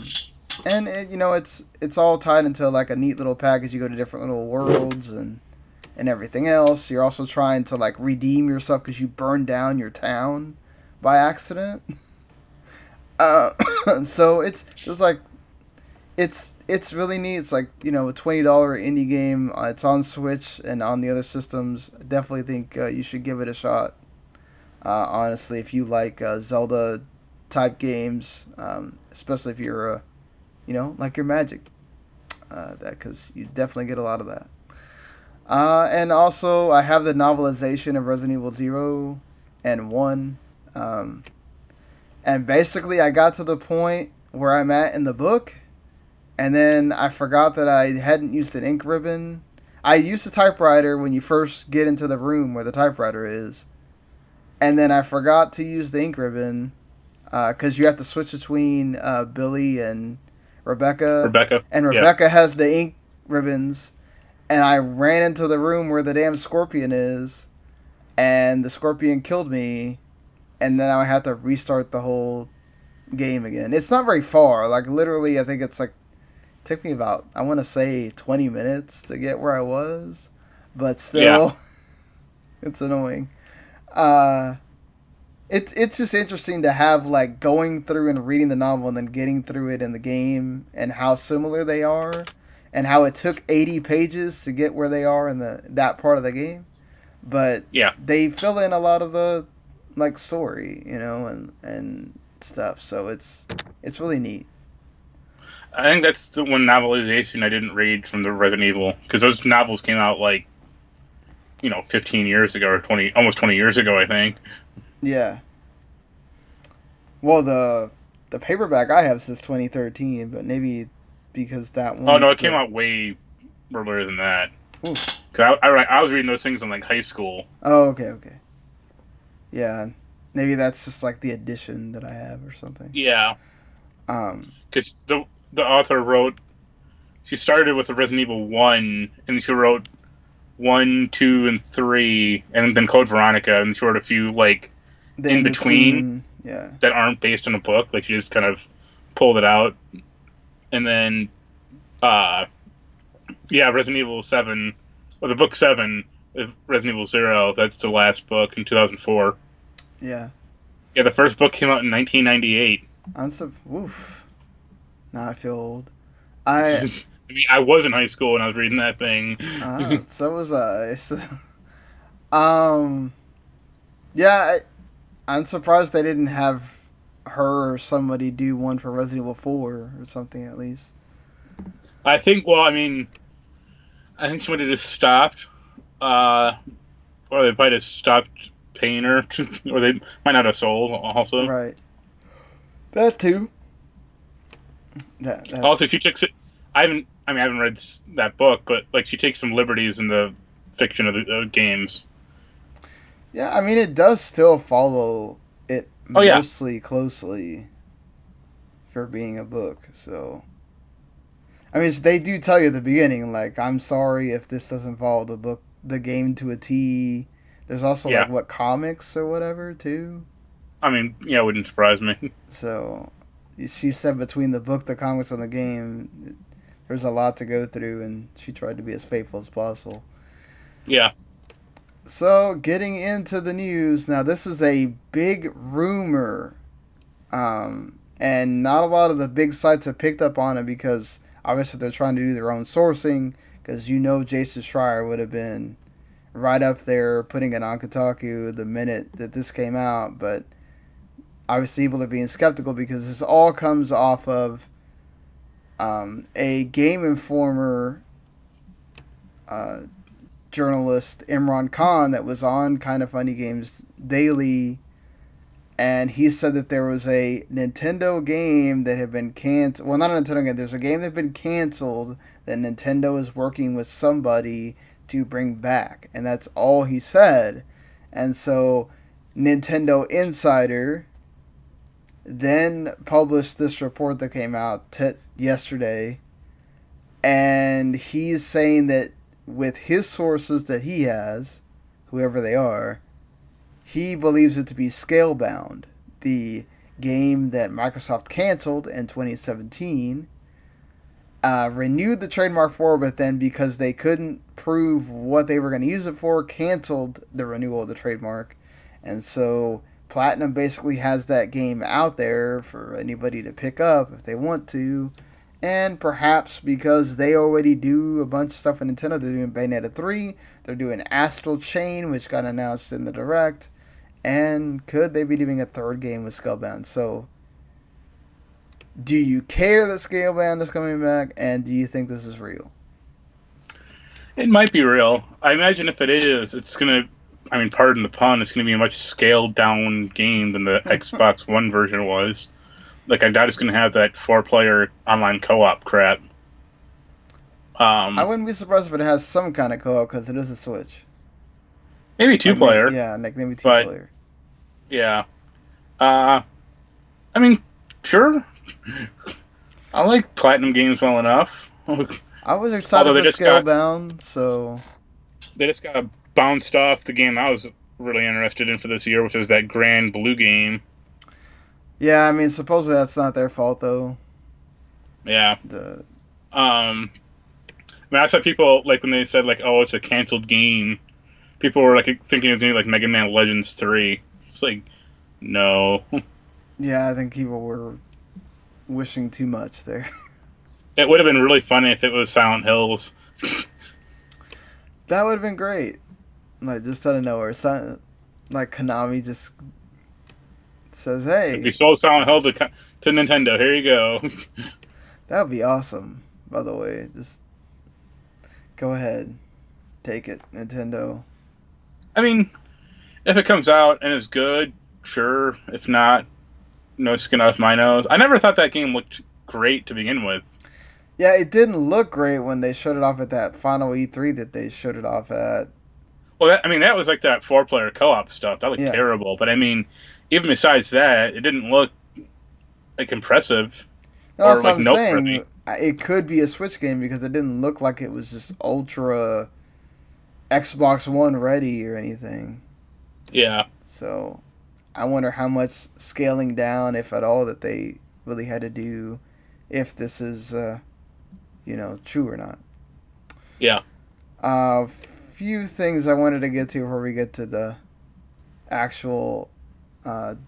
it's all tied into like a neat little package. You go to different little worlds and everything else. You're also trying to like redeem yourself because you burned down your town by accident. So it's really neat. It's like a $20 indie game. It's on Switch and on the other systems. I definitely think you should give it a shot. Honestly, if you like Zelda type games, especially if you're like your magic, that because you definitely get a lot of that. And also, I have the novelization of Resident Evil 0 and 1. And basically, I got to the point where I'm at in the book, and then I forgot that I hadn't used an ink ribbon. I used the typewriter when you first get into the room where the typewriter is, and then I forgot to use the ink ribbon because you have to switch between Billy and Rebecca. And Rebecca has the ink ribbons, and I ran into the room where the damn scorpion is, and the scorpion killed me, and then I had to restart the whole game again. It's not very far. Like, literally, I think it's like, took me about, I want to say 20 minutes to get where I was, but still, it's annoying. It's just interesting to have, like, going through and reading the novel and then getting through it in the game and how similar they are and how it took 80 pages to get where they are in that part of the game. But they fill in a lot of the, like, story, and stuff. So it's really neat. I think that's the one novelization I didn't read from the Resident Evil, because those novels came out like 15 years ago or almost 20 years ago, I think. Yeah. Well, the paperback I have says 2013, but maybe because that one. Oh no, it came out way earlier than that. Because I was reading those things in like high school. Oh, okay. Yeah, maybe that's just like the edition that I have or something. Yeah. Because the author wrote, she started with the Resident Evil 1, and she wrote 1, 2, and 3, and then Code Veronica, and she wrote a few, like, in between that aren't based on a book. Like, she just kind of pulled it out. And then, Resident Evil 7, or the book 7, Resident Evil 0, that's the last book in 2004. Yeah. Yeah, the first book came out in 1998. Oof. Now I feel old. I mean, I was in high school when I was reading that thing. So was I. Yeah, I'm surprised they didn't have her or somebody do one for Resident Evil 4 or something at least. I think somebody just stopped, or they might have stopped paying her, or they might not have sold also. Right. That too. Also, she takes it. I haven't read that book, but like she takes some liberties in the fiction of the games. Yeah, I mean it does still follow it mostly closely for being a book. So, I mean, they do tell you at the beginning, like, I'm sorry if this doesn't follow the game to a T. There's also like comics or whatever too. I mean, it wouldn't surprise me. So, she said between the book, the comics, and the game, there's a lot to go through, and she tried to be as faithful as possible. Yeah. So, getting into the news now, this is a big rumor, and not a lot of the big sites have picked up on it because obviously they're trying to do their own sourcing. Because Jason Schreier would have been right up there putting it on Kotaku the minute that this came out, but obviously people are being skeptical because this all comes off of a Game Informer journalist, Imran Khan, that was on Kind of Funny Games Daily, and he said that there was a Nintendo game that had been canceled. Well, not a Nintendo game. There's a game that had been canceled that Nintendo is working with somebody to bring back, and that's all he said. And so Nintendo Insider then published this report that came out yesterday, and he's saying that with his sources that he has, whoever they are, he believes it to be Scalebound, the game that Microsoft canceled in 2017, renewed the trademark for, but then because they couldn't prove what they were going to use it for, canceled the renewal of the trademark. And so Platinum basically has that game out there for anybody to pick up if they want to. And perhaps because they already do a bunch of stuff in Nintendo, they're doing Bayonetta 3, they're doing Astral Chain, which got announced in the Direct, and could they be doing a third game with Scalebound? So, do you care that Scalebound is coming back, and do you think this is real? It might be real. I imagine if it is, it's going to, I mean, pardon the pun, it's going to be a much scaled down game than the Xbox One version was. Like, I doubt it's going to have that 4-player online co-op crap. I wouldn't be surprised if it has some kind of co-op because it is a Switch. Maybe 2-player. Maybe 2-player. Yeah. I mean, sure. I like Platinum games well enough. I was excited for Scalebound, so... They just got bounced off the game I was really interested in for this year, which was that Grand Blue game. Yeah, I mean, supposedly that's not their fault, though. Yeah. I mean, I saw people, like, when they said, like, oh, it's a canceled game, people were, like, thinking it was going to be, like, Mega Man Legends 3. It's like, no. Yeah, I think people were wishing too much there. It would have been really funny if it was Silent Hills. That would have been great. Like, just out of nowhere. Like, Konami just says, hey. If you sold Silent Hill to Nintendo, here you go. That would be awesome, by the way. Just go ahead. Take it, Nintendo. I mean, if it comes out and is good, sure. If not, no skin off my nose. I never thought that game looked great to begin with. Yeah, it didn't look great when they showed it off at that final E3 that they showed it off at. Well, that was like that 4-player co-op stuff. That looked terrible. But I mean, even besides that, it didn't look like impressive. No, that's what I'm saying. It could be a Switch game because it didn't look like it was just ultra Xbox One ready or anything. Yeah. So, I wonder how much scaling down, if at all, that they really had to do, if this is, true or not. Yeah. Few things I wanted to get to before we get to the actual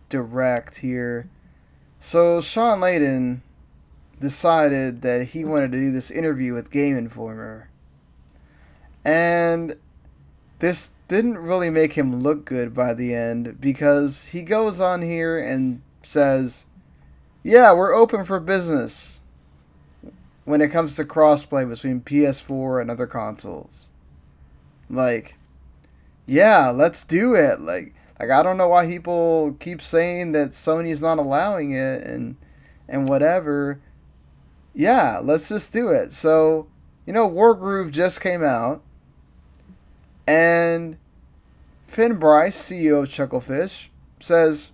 Direct here. So, Sean Layden decided that he wanted to do this interview with Game Informer. And this didn't really make him look good by the end because he goes on here and says, yeah, we're open for business when it comes to crossplay between PS4 and other consoles. Like, yeah, let's do it. Like I don't know why people keep saying that Sony's not allowing it and whatever. Yeah, let's just do it. So, Wargroove just came out, and Finn Bryce, CEO of Chucklefish, says,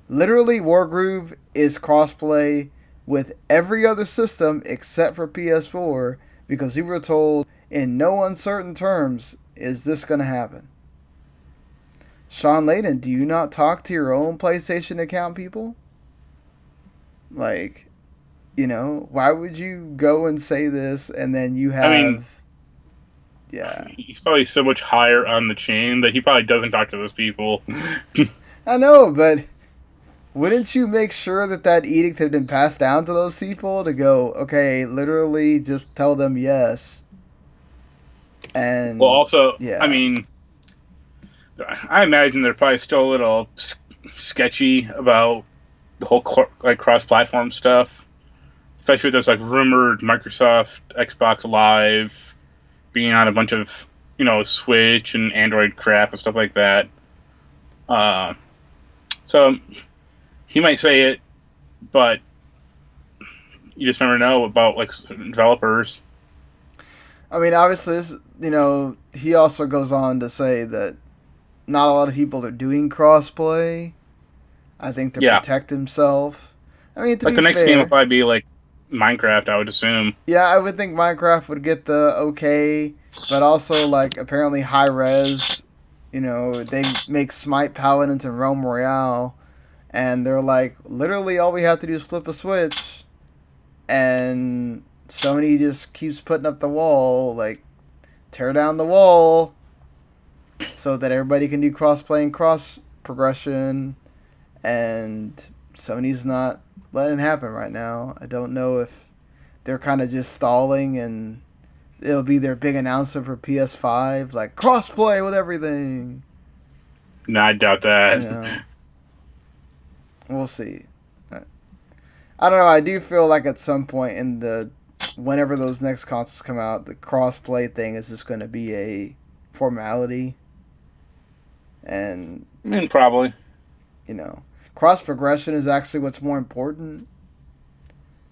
literally Wargroove is crossplay with every other system except for PS4 because we were told in no uncertain terms is this going to happen. Sean Layden, do you not talk to your own PlayStation account people? Like, why would you go and say this and then you I mean, have, yeah. he's probably so much higher on the chain that he probably doesn't talk to those people. I know, but wouldn't you make sure that that edict had been passed down to those people to go, okay, literally just tell them yes? Well, And, also, I yeah. mean, I imagine they're probably still a little sketchy about the whole like cross-platform stuff, especially with this like rumored Microsoft Xbox Live being on a bunch of Switch and Android crap and stuff like that. So he might say it, but you just never know about like developers. I mean, obviously, he also goes on to say that not a lot of people are doing crossplay. I think to Yeah, protect himself. I mean, to like be the next game will fair, probably be like Minecraft, I would assume. yeah, I would think Minecraft would get the okay, but also like apparently high res. They make Smite Paladins and Realm Royale, and they're like, literally all we have to do is flip a switch, and Sony just keeps putting up the wall, like tear down the wall, so that everybody can do crossplay and cross progression, and Sony's not letting it happen right now. I don't know if they're kind of just stalling and it'll be their big announcement for PS5, like crossplay with everything. No, I doubt You that. know, we'll see. I don't know. I do feel like at some point in whenever those next consoles come out, the crossplay thing is just going to be a formality, and I mean, probably. you know, cross progression is actually what's more important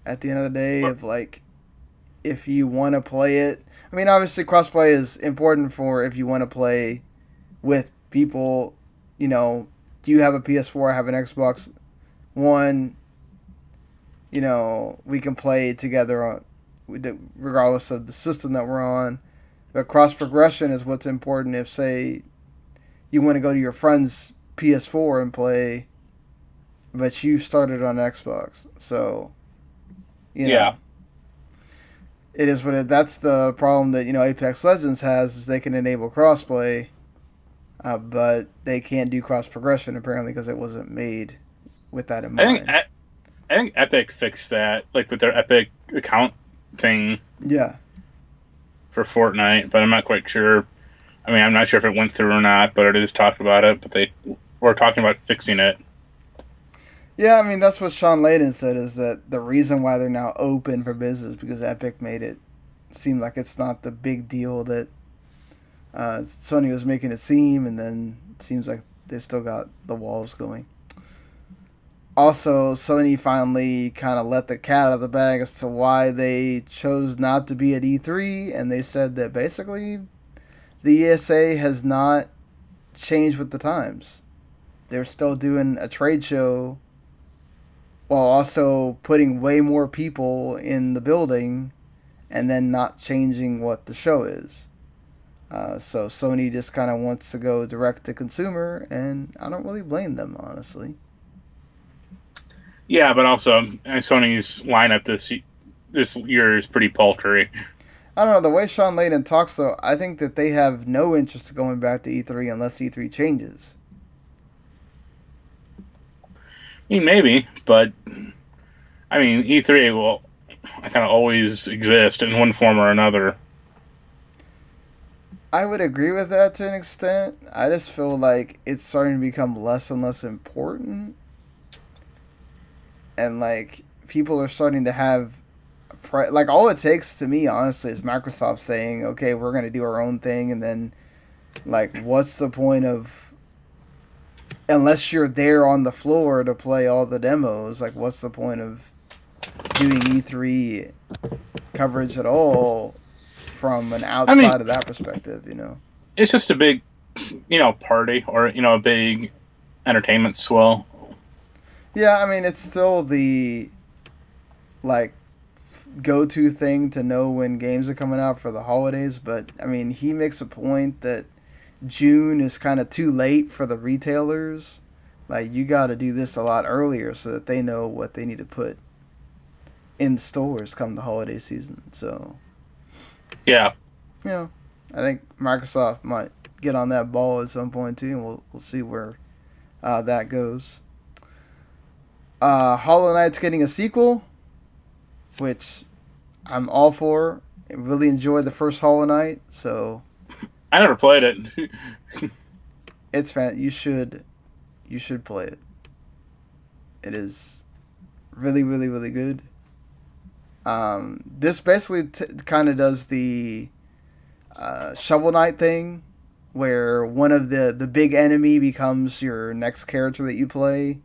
at the end of the day. Of like, if you want to play it, I mean, obviously crossplay is important for if you want to play with people. Do you have a PS4? I have an Xbox One. We can play together regardless of the system that we're on. But cross progression is what's important. If say you want to go to your friend's PS4 and play, but you started on Xbox, so you Yeah. know it is what it. That's the problem that Apex Legends has is they can enable crossplay, but they can't do cross progression apparently because it wasn't made with that in I think mind. I think Epic fixed that, like with their Epic account thing Yeah. for Fortnite, but I'm not quite sure. I mean, I'm not sure if it went through or not, but it is talked about it. But they were talking about fixing it. Yeah, I mean that's what Sean Layden said is that the reason why they're now open for business because Epic made it seem like it's not the big deal that Sony was making it seem, and then it seems like they still got the walls going. Also, Sony finally kind of let the cat out of the bag as to why they chose not to be at E3, and they said that basically the ESA has not changed with the times. They're still doing a trade show while also putting way more people in the building and then not changing what the show is. So Sony just kind of wants to go direct to consumer, and I don't really blame them, honestly. Yeah, but also Sony's lineup this year is pretty paltry. I don't know, the way Sean Layden talks, though, I think that they have no interest in going back to E3 unless E3 changes. I mean, maybe, but I mean, E3 will kind of always exist in one form or another. I would agree with that to an extent. I just feel like it's starting to become less and less important. And, like, people are starting to have. Like, all it takes to me, honestly, is Microsoft saying, okay, we're going to do our own thing. And then, like, what's the point of. Unless you're there on the floor to play all the demos, like, what's the point of doing E3 coverage at all from an I mean, outside of that perspective? it's just a big, party or a big entertainment swell. Yeah, I mean, it's still the, like, go-to thing to know when games are coming out for the holidays, but, I mean, he makes a point that June is kind of too late for the retailers. Like, you got to do this a lot earlier so that they know what they need to put in stores come the holiday season. So, Yeah. I think Microsoft might get on that ball at some point too, and we'll see where that goes. Hollow Knight's getting a sequel, which I'm all for. I really enjoyed the first Hollow Knight, so I never played it. it's fan. You should play it. It is really, really, really good. This basically kind of does the Shovel Knight thing, where one of the big enemy becomes your next character that you play,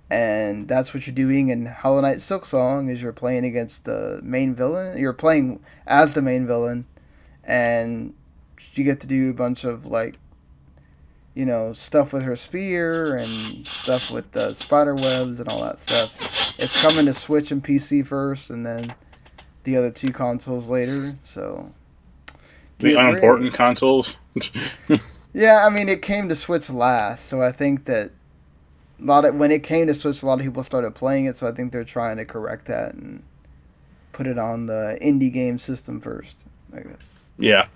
and that's what you're doing in Hollow Knight Silksong. Is you're playing against the main villain. You're playing as the main villain, and you get to do a bunch of stuff with her spear and stuff with the spider webs and all that stuff. It's coming to Switch and PC first, and then the other two consoles later. So the unimportant consoles. Yeah, I mean, it came to Switch last, so I think that when it came to Switch, a lot of people started playing it. So I think they're trying to correct that and put it on the indie game system first, I guess. Yeah.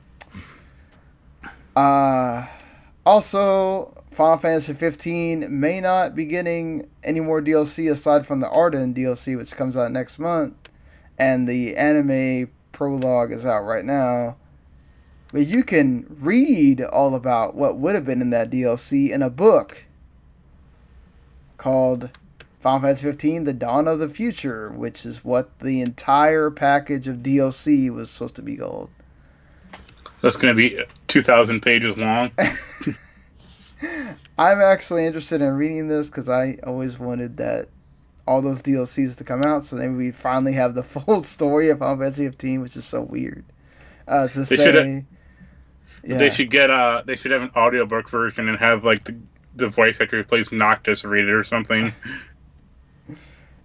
Also, Final Fantasy 15 may not be getting any more DLC aside from the Arden DLC, which comes out next month, and the anime prologue is out right now. But you can read all about what would have been in that DLC in a book called Final Fantasy 15: The Dawn of the Future, which is what the entire package of DLC was supposed to be called. That's going to be 2,000 pages long. I'm actually interested in reading this because I always wanted all those DLCs to come out, so maybe we finally have the full story of Final Fantasy 15, which is so weird to say. They should have an audiobook version and have the voice actor who plays Noctis read it or something.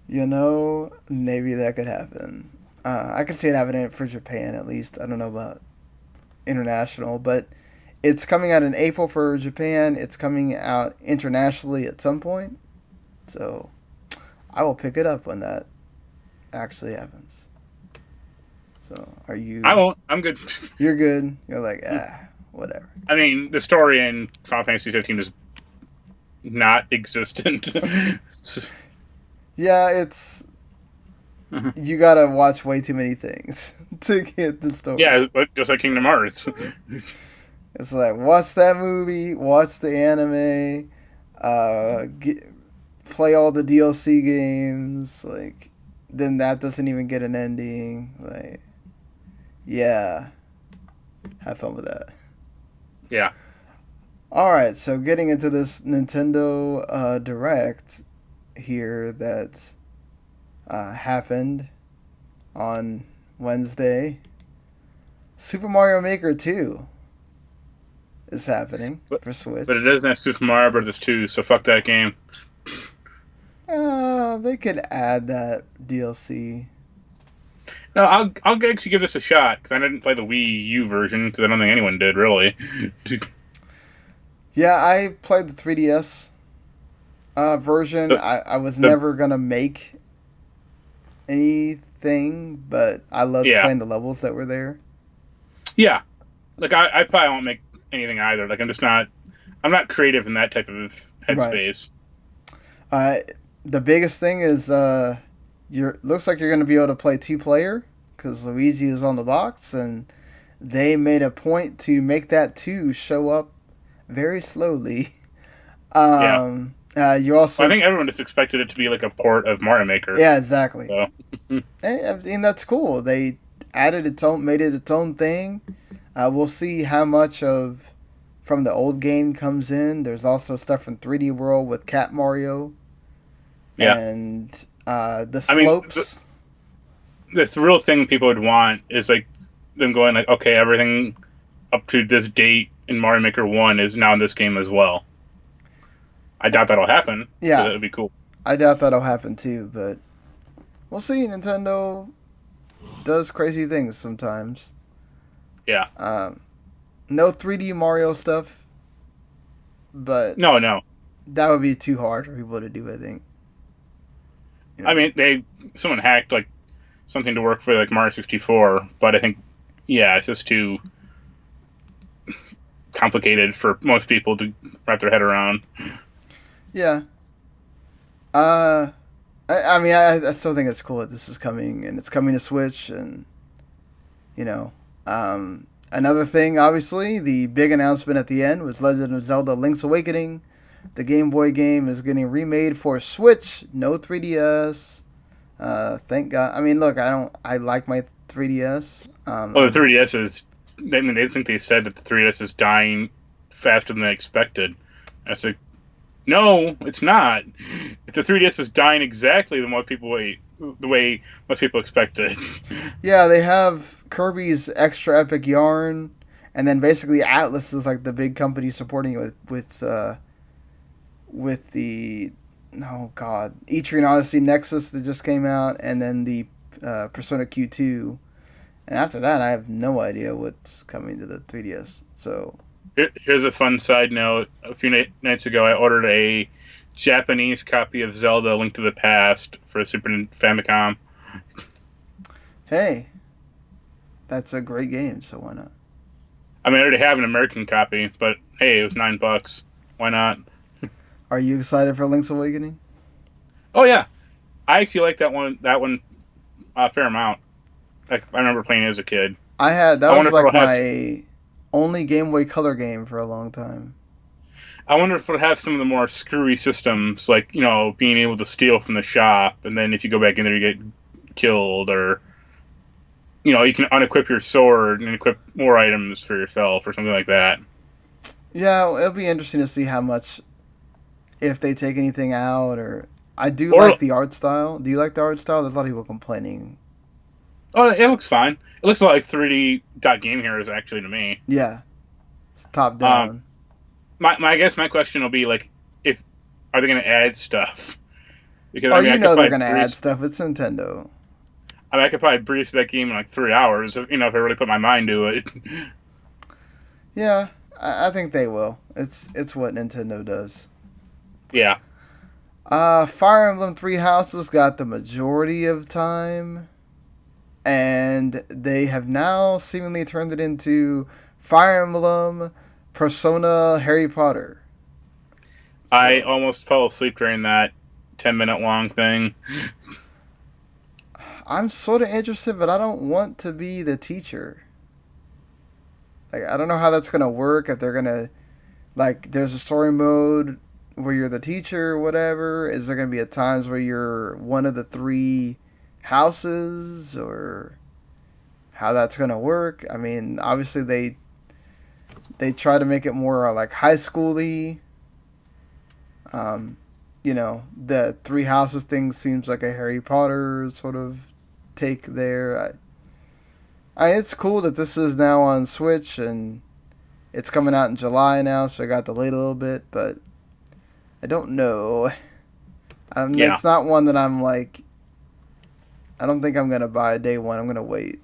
Maybe that could happen. I could see it happening for Japan at least. I don't know about international, but it's coming out in April for Japan. It's coming out internationally at some point. So I will pick it up when that actually happens. So are you... I won't. I'm good. You're good. You're like, whatever. I mean, the story in Final Fantasy 15 is not existent. Yeah, it's... You gotta watch way too many things to get the story. Yeah, just like Kingdom Hearts. It's like, watch that movie, watch the anime, play all the DLC games, then that doesn't even get an ending. Yeah. Have fun with that. Yeah. Alright, so getting into this Nintendo Direct here that happened on Wednesday. Super Mario Maker 2 is happening for Switch. But it doesn't have Super Mario Bros. 2, so fuck that game. They could add that DLC. No, I'll actually give this a shot, because I didn't play the Wii U version, because I don't think anyone did, really. Yeah, I played the 3DS version. I was never going to make anything, but I loved playing the levels that were there. Yeah. I probably won't make anything either. I'm not creative in that type of headspace. Right. The biggest thing is looks like you're going to be able to play 2-player, because Luigi is on the box, and they made a point to make that 2 show up very slowly. You also... I think everyone just expected it to be like a port of Mario Maker. Yeah, exactly. So. I mean, that's cool. They made it its own thing. We'll see how much from the old game comes in. There's also stuff from 3D World with Cat Mario. Yeah. And the slopes. The real thing people would want is them going okay, everything up to this date in Mario Maker 1 is now in this game as well. I doubt that'll happen. Yeah. That would be cool. I doubt that'll happen too, but we'll see. Nintendo does crazy things sometimes. Yeah. No 3D Mario stuff, but... No. That would be too hard for people to do, I think. I mean, someone hacked something to work for like Mario 64. But I think, yeah, it's just too complicated for most people to wrap their head around. Yeah. Uh, I mean, I still think it's cool that this is coming, and it's coming to Switch, and you know, another thing, obviously, the big announcement at the end was Legend of Zelda: Link's Awakening. The Game Boy game is getting remade for Switch, no 3DS. Thank God. I mean, look, I like my 3DS. Well, the 3DS is. I mean, they think they said that the 3DS is dying faster than they expected. I said, no, it's not. If the 3DS is dying exactly the way most people expected. Yeah, they have Kirby's Extra Epic Yarn, and then basically Atlas is like the big company supporting it with the Etrian Odyssey Nexus that just came out, and then the Persona Q2. And after that, I have no idea what's coming to the 3DS. So Here's a fun side note. A few nights ago, I ordered a Japanese copy of Zelda: Link to the Past for Super Famicom. hey, that's a great game. So why not? I mean, I already have an American copy, but hey, it was $9. Why not? Are you excited for Link's Awakening? Oh yeah, I actually like that one. A fair amount. I remember playing it as a kid. That was like my only Game Boy Color game for a long time. I wonder if it'll have some of the more screwy systems, like, being able to steal from the shop, and then if you go back in there, you get killed, or, you can unequip your sword and equip more items for yourself, or something like that. Yeah, it'll be interesting to see how much, if they take anything out, or... I do like the art style. Do you like the art style? There's a lot of people complaining. Oh, it looks fine. It looks a lot like 3D Game Heroes, actually, to me. Yeah. It's top down. I guess my question will be, like, are they going to add stuff? Because they're going to add stuff. It's Nintendo. I mean, I could probably breeze through that game in like 3 hours, if I really put my mind to it. Yeah, I think they will. It's what Nintendo does. Yeah. Fire Emblem Three Houses got the majority of time, and they have now seemingly turned it into Fire Emblem Persona Harry Potter. So, I almost fell asleep during that 10-minute long thing. I'm sort of interested, but I don't want to be the teacher. Like, I don't know how that's going to work, if they're going to... Like, there's a story mode where you're the teacher or whatever. Is there going to be times where you're one of the 3 houses, or how that's going to work? I mean, obviously they try to make it more like high school-y. The 3 houses thing seems like a Harry Potter sort of take there. It's cool that this is now on Switch, and it's coming out in July now, so I got delayed a little bit, but I don't know. It's not one that I'm like... I don't think I'm going to buy day one. I'm going to wait.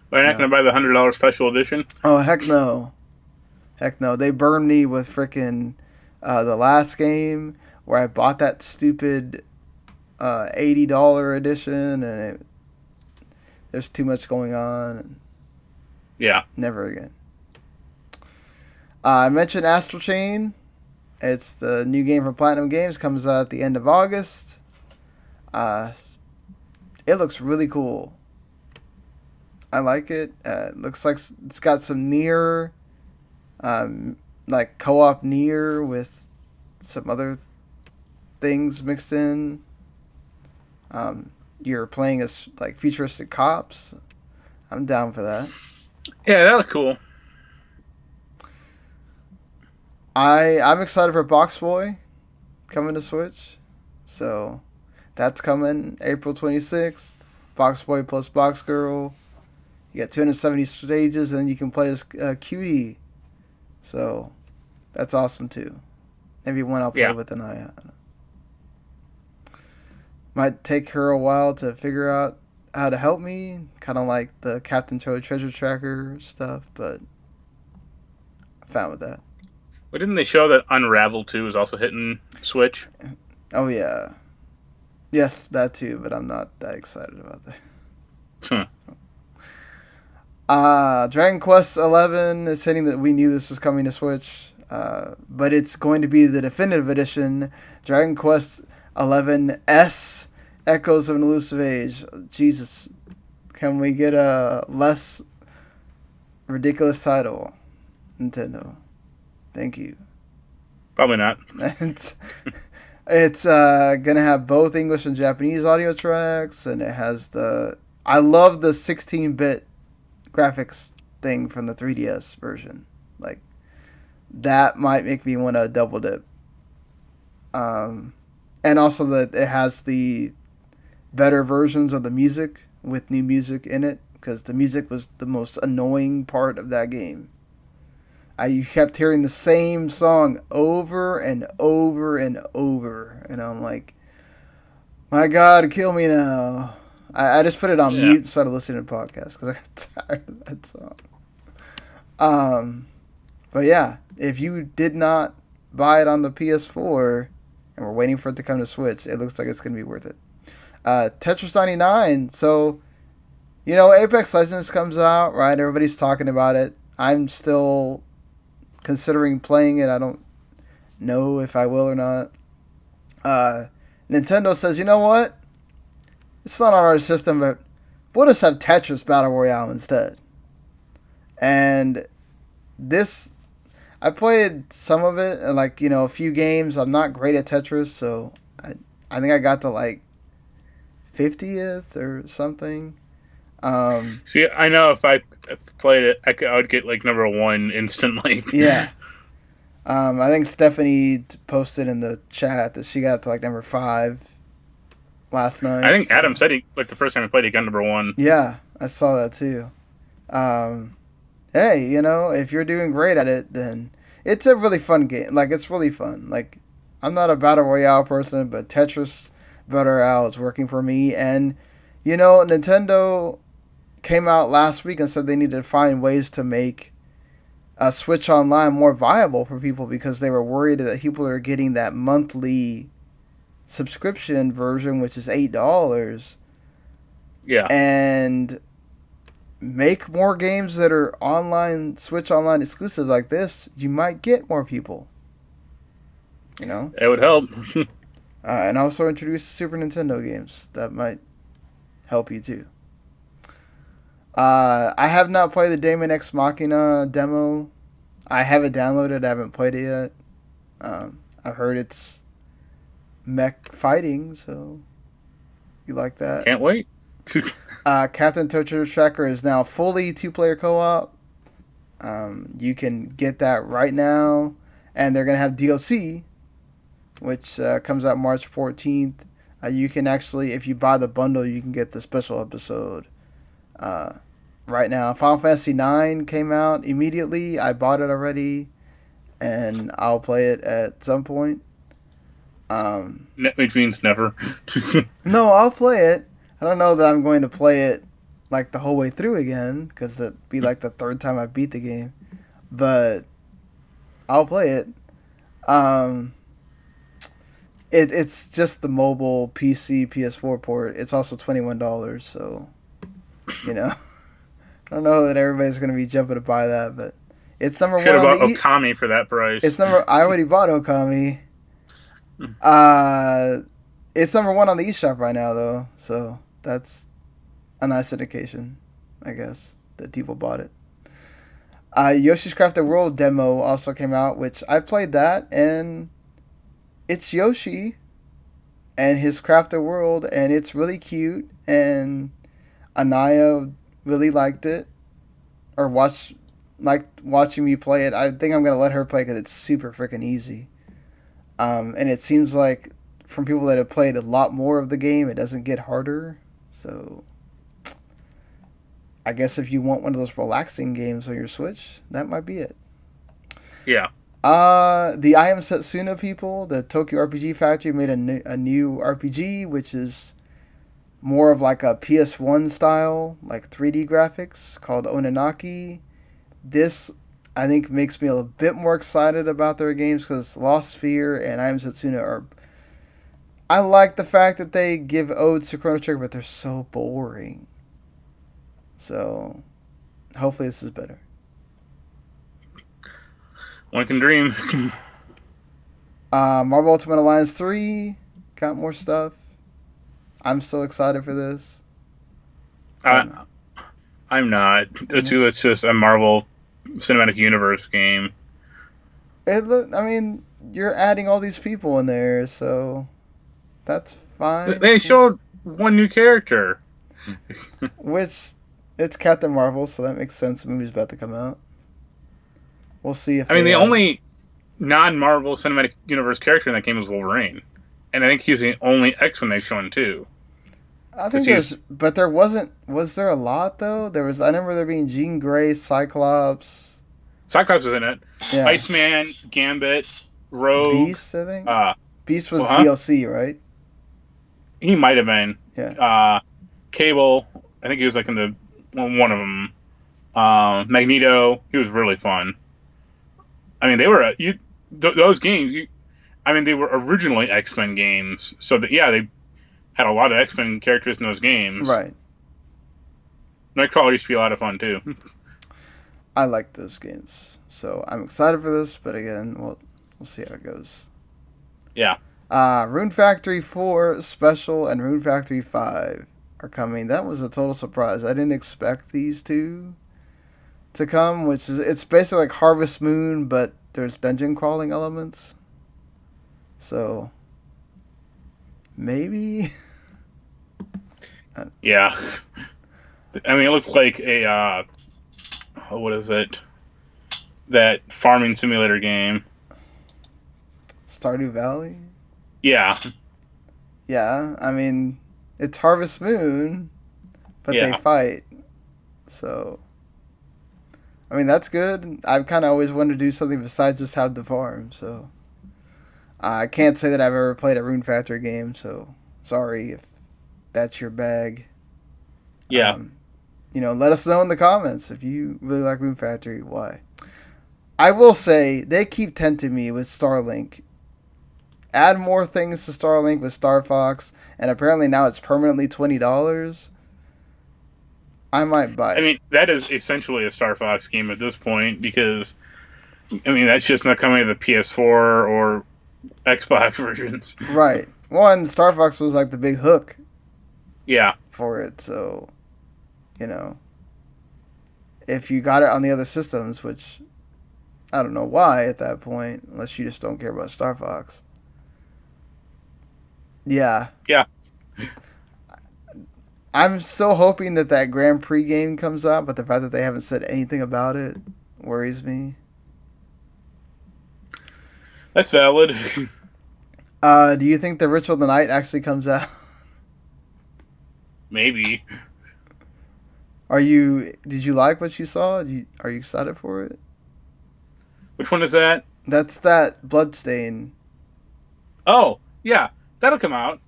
But you're not going to buy the $100 special edition? Oh, heck no. Heck no. They burned me with frickin' the last game, where I bought that stupid $80 edition, and there's too much going on. And yeah. Never again. I mentioned Astral Chain. It's the new game from Platinum Games. Comes out at the end of August. It looks really cool. I like it. It looks like it's got some Nier, like co-op Nier with some other things mixed in. You're playing as like futuristic cops. I'm down for that. Yeah, that looks cool. I'm excited for Box Boy coming to Switch. So that's coming April 26th. Box Boy plus Box Girl. You got 270 stages, and then you can play as Cutie. So that's awesome too. Maybe one I'll play with an eye on. Might take her a while to figure out how to help me, kind of like the Captain Toad Treasure Tracker stuff, but I'm fine with that. Well, didn't they show that Unravel 2 is also hitting Switch? Oh, yeah. Yes, that too, but I'm not that excited about that. Huh. Dragon Quest 11 is hitting that we knew this was coming to Switch, but it's going to be the definitive edition, Dragon Quest 11S Echoes of an Elusive Age. Jesus, can we get a less ridiculous title, Nintendo? Thank you. Probably not. It's gonna have both English and Japanese audio tracks, and it has I love the 16-bit graphics thing from the 3DS version. Like, that might make me want to double dip. And also that it has the better versions of the music with new music in it, because the music was the most annoying part of that game. You kept hearing the same song over and over and over, and I'm like, my God, kill me now. I just put it on mute and started listening to podcasts because I got tired of that song. But yeah, if you did not buy it on the PS4 and we're waiting for it to come to Switch, it looks like it's going to be worth it. Tetris 99. So, Apex Legends comes out, right? Everybody's talking about it. I'm still considering playing it. I don't know if I will or not. Nintendo says, you know what? It's not on our system, but we'll just have Tetris Battle Royale instead. And I played some of it, and a few games. I'm not great at Tetris, so I think I got to 50th or something. See, I know if I played it, I would get number 1 instantly. Yeah. I think Stephanie posted in the chat that she got to number 5 last night. I think Adam said the first time he played, he got number 1. Yeah, I saw that too. Hey, if you're doing great at it, then it's a really fun game. It's really fun. I'm not a Battle Royale person, but Tetris Battle Royale is working for me. And, Nintendo came out last week and said they needed to find ways to make Switch Online more viable for people because they were worried that people are getting that monthly subscription version, which is $8. Yeah. And make more games that are online, Switch Online exclusives like this, you might get more people. It would help. And also introduce Super Nintendo games. That might help you too. I have not played the Daemon X Machina demo. I have it downloaded. I haven't played it yet. I heard it's mech fighting, so you like that. Can't wait. Captain Toad Treasure Tracker is now fully 2-player co-op. You can get that right now, and they're going to have DLC, which comes out March 14th. You can actually, if you buy the bundle, you can get the special episode right now. Final Fantasy IX came out immediately. I bought it already, and I'll play it at some point. Which means never. No, I'll play it. I don't know that I'm going to play it the whole way through again, because it'd be the third time I beat the game. But I'll play it. It's just the mobile PC PS4 port. It's also $21, so I don't know that everybody's going to be jumping to buy that, but it's number one. Should have bought Okami for that price. I already bought Okami. It's number 1 on the eShop right now, though, so that's a nice indication, I guess, that people bought it. Yoshi's Crafted World demo also came out, which I played that, and it's Yoshi and his Crafted World, and it's really cute, and Anaya really liked it, or watching me play it. I think I'm going to let her play because it's super freaking easy. And it seems like from people that have played a lot more of the game, it doesn't get harder. So I guess if you want one of those relaxing games on your Switch, that might be it. Yeah. The I Am Setsuna people, the Tokyo RPG Factory, made a new RPG, which is more of a PS1 style, 3D graphics, called Onanaki. This, I think, makes me a bit more excited about their games because Lost Sphere and I Am Setsuna I like the fact that they give odes to Chrono Trigger, but they're so boring. So, hopefully this is better. One can dream. Marvel Ultimate Alliance 3 got more stuff. I'm so excited for this. I'm not. It's just a Marvel Cinematic Universe game. You're adding all these people in there, so that's fine. They showed one new character. Which, it's Captain Marvel, so that makes sense. The movie's about to come out. We'll see if the only non-Marvel Cinematic Universe character in that game was Wolverine. And I think he's the only X-Men they've shown, too. I think there wasn't... Was there a lot, though? I remember there being Jean Grey, Cyclops... Cyclops was in it. Yeah. Iceman, Gambit, Rogue... Beast, I think? Beast was DLC, right? He might have been. Yeah. Cable, I think he was like in one of them. Magneto, he was really fun. They were those games. They were originally X-Men games, so they had a lot of X-Men characters in those games. Right. Nightcrawler used to be a lot of fun too. I like those games, so I'm excited for this. But again, we'll see how it goes. Yeah. Rune Factory 4 Special and Rune Factory 5 are coming. That was a total surprise. I didn't expect these two to come, it's basically like Harvest Moon, but there's dungeon crawling elements. So maybe. Yeah. It looks like a what is it? That farming simulator game. Stardew Valley? Yeah. Yeah, it's Harvest Moon, but they fight. So that's good. I've kind of always wanted to do something besides just have the farm, so I can't say that I've ever played a Rune Factory game, so sorry if that's your bag. Yeah. Let us know in the comments if you really like Rune Factory, why. I will say, they keep tempting me with Starlink. Add more things to Starlink with Star Fox, and apparently now it's permanently $20. I might buy it. That is essentially a Star Fox game at this point, because that's just not coming to the PS4 or Xbox versions. Right. One, Star Fox was like the big hook. Yeah. For it, so if you got it on the other systems, which I don't know why at that point, unless you just don't care about Star Fox. Yeah. Yeah. I'm still hoping that Grand Prix game comes out, but the fact that they haven't said anything about it worries me. That's valid. Do you think the Ritual of the Night actually comes out? Maybe. Did you like what you saw? Are you excited for it? Which one is that? That's that Bloodstain. Oh, yeah. That'll come out.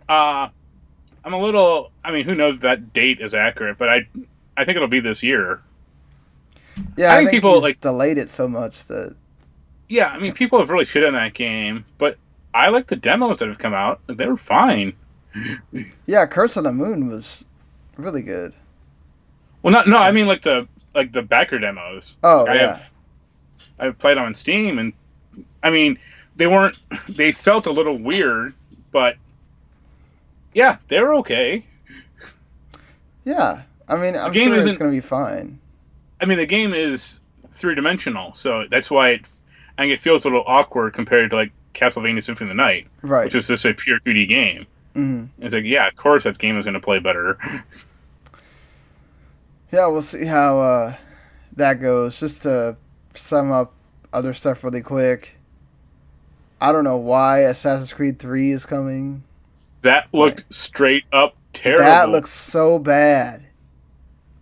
I'm a little... who knows if that date is accurate, but I think it'll be this year. Yeah, I think people delayed it so much that... Yeah, people have really shit on that game, but I like the demos that have come out. They were fine. Yeah, Curse of the Moon was really good. Well, like the backer demos. Oh, yeah. I've played on Steam, and they felt a little weird, but yeah, they were okay. Yeah, I'm sure it's going to be fine. The game is 3-dimensional, so that's why it feels a little awkward compared to like Castlevania Symphony of the Night, right? Which is just a pure 2D game. Mm-hmm. It's like, yeah, of course that game is going to play better. Yeah, we'll see how that goes. Just to sum up other stuff really quick. I don't know why Assassin's Creed 3 is coming. That looked straight up terrible. That looks so bad.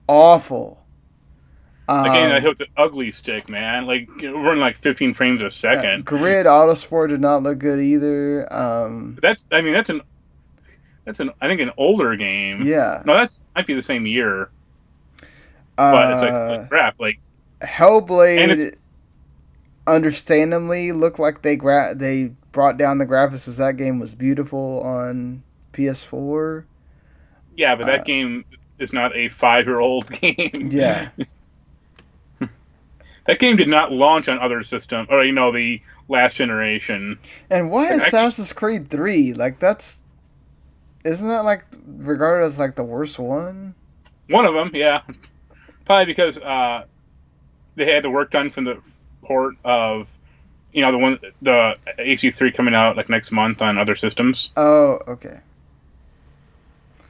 Awful. Again, I hit the ugly stick, man. Like, running like 15 frames a second. Grid Autosport did not look good either. That's I think an older game. Yeah. No, might be the same year. But it's like crap. Like Hellblade, understandably looked like they brought down the graphics because that game was beautiful on PS4. Yeah, but that game is not a 5-year-old game. Yeah. That game did not launch on other systems, or the last generation. And why Like, Assassin's Creed 3? Like, isn't that, like, regarded as, like, the worst one? One of them, yeah. Probably because they had the work done from the port of, the AC3 coming out, like, next month on other systems. Oh, okay.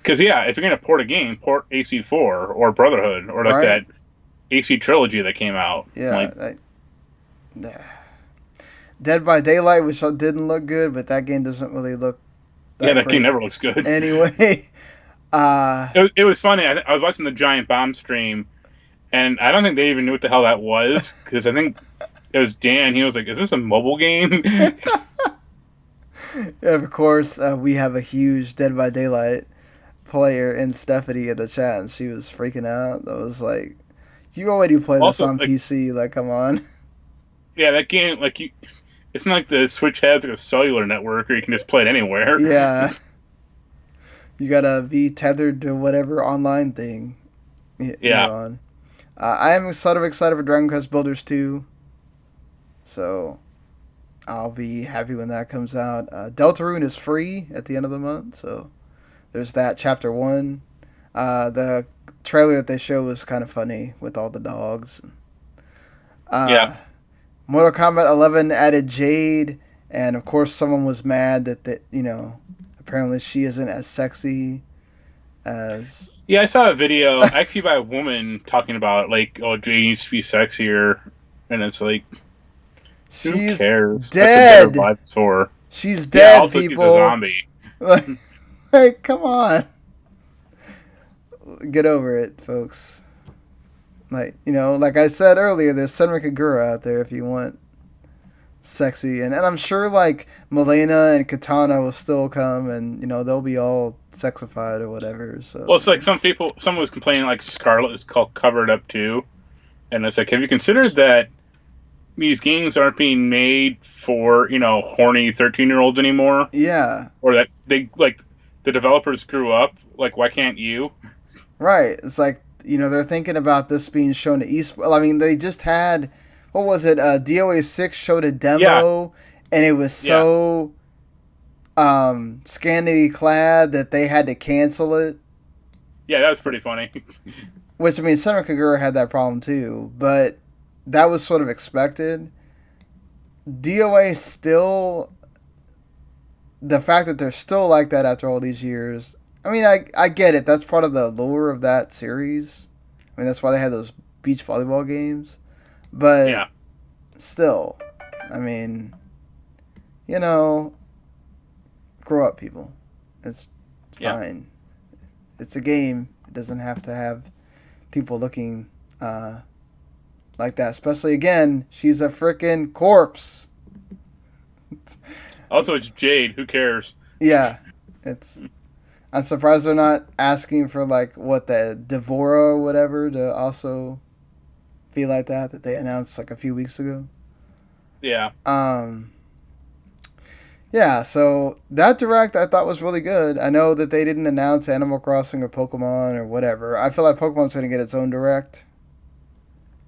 Because, yeah, if you're going to port a game, port AC4 or Brotherhood, or, like, that AC trilogy that came out. Yeah. Dead by Daylight, which didn't look good, but that game doesn't really look that game never looks good. Anyway. It was funny. I was watching the Giant Bomb stream, and I don't think they even knew what the hell that was, because I think it was Dan. He was like, is this a mobile game? Yeah, of course, we have a huge Dead by Daylight player in Stephanie in the chat, and she was freaking out. That was like, you already play this on PC, like, come on. Yeah, that game, like, it's not like the Switch has like a cellular network, or you can just play it anywhere. Yeah. You gotta be tethered to whatever online thing you're on. I am sort of excited for Dragon Quest Builders 2, so I'll be happy when that comes out. Deltarune is free at the end of the month, so there's that. Chapter 1. The trailer that they showed was kind of funny with all the dogs. Mortal Kombat 11 added Jade, and of course someone was mad that apparently she isn't as sexy as... Yeah, I saw a video actually by a woman talking about, like, oh, Jade needs to be sexier, and it's like, who cares? Dead! She's dead, yeah, also people! She's a zombie. Like, come on. Get over it, folks. Like, like I said earlier, there's Senran Kagura out there if you want sexy. And I'm sure, like, Milena and Katana will still come, and, they'll be all sexified or whatever. So. Well, it's like someone was complaining, like, Scarlet is called Covered Up, too. And it's like, have you considered that these games aren't being made for, horny 13-year-olds anymore? Yeah. Or that they, like, the developers grew up? Like, why can't you? Right. It's like, they're thinking about this being shown to esports. I mean, they just had, what was it? DOA 6 showed a demo, and it was so scantily clad that they had to cancel it. Yeah, that was pretty funny. Which, I mean, Senran Kagura had that problem too, but that was sort of expected. DOA still, the fact that they're still like that after all these years, I mean, I get it. That's part of the allure of that series. I mean, that's why they had those beach volleyball games. But still, I mean, grow up, people. It's fine. It's a game. It doesn't have to have people looking like that. Especially, again, she's a freaking corpse. Also, it's Jade. Who cares? Yeah. I'm surprised they're not asking for, like, the Devora or whatever to also be like that they announced, like, a few weeks ago. Yeah. Yeah, so that Direct I thought was really good. I know that they didn't announce Animal Crossing or Pokemon or whatever. I feel like Pokemon's going to get its own Direct.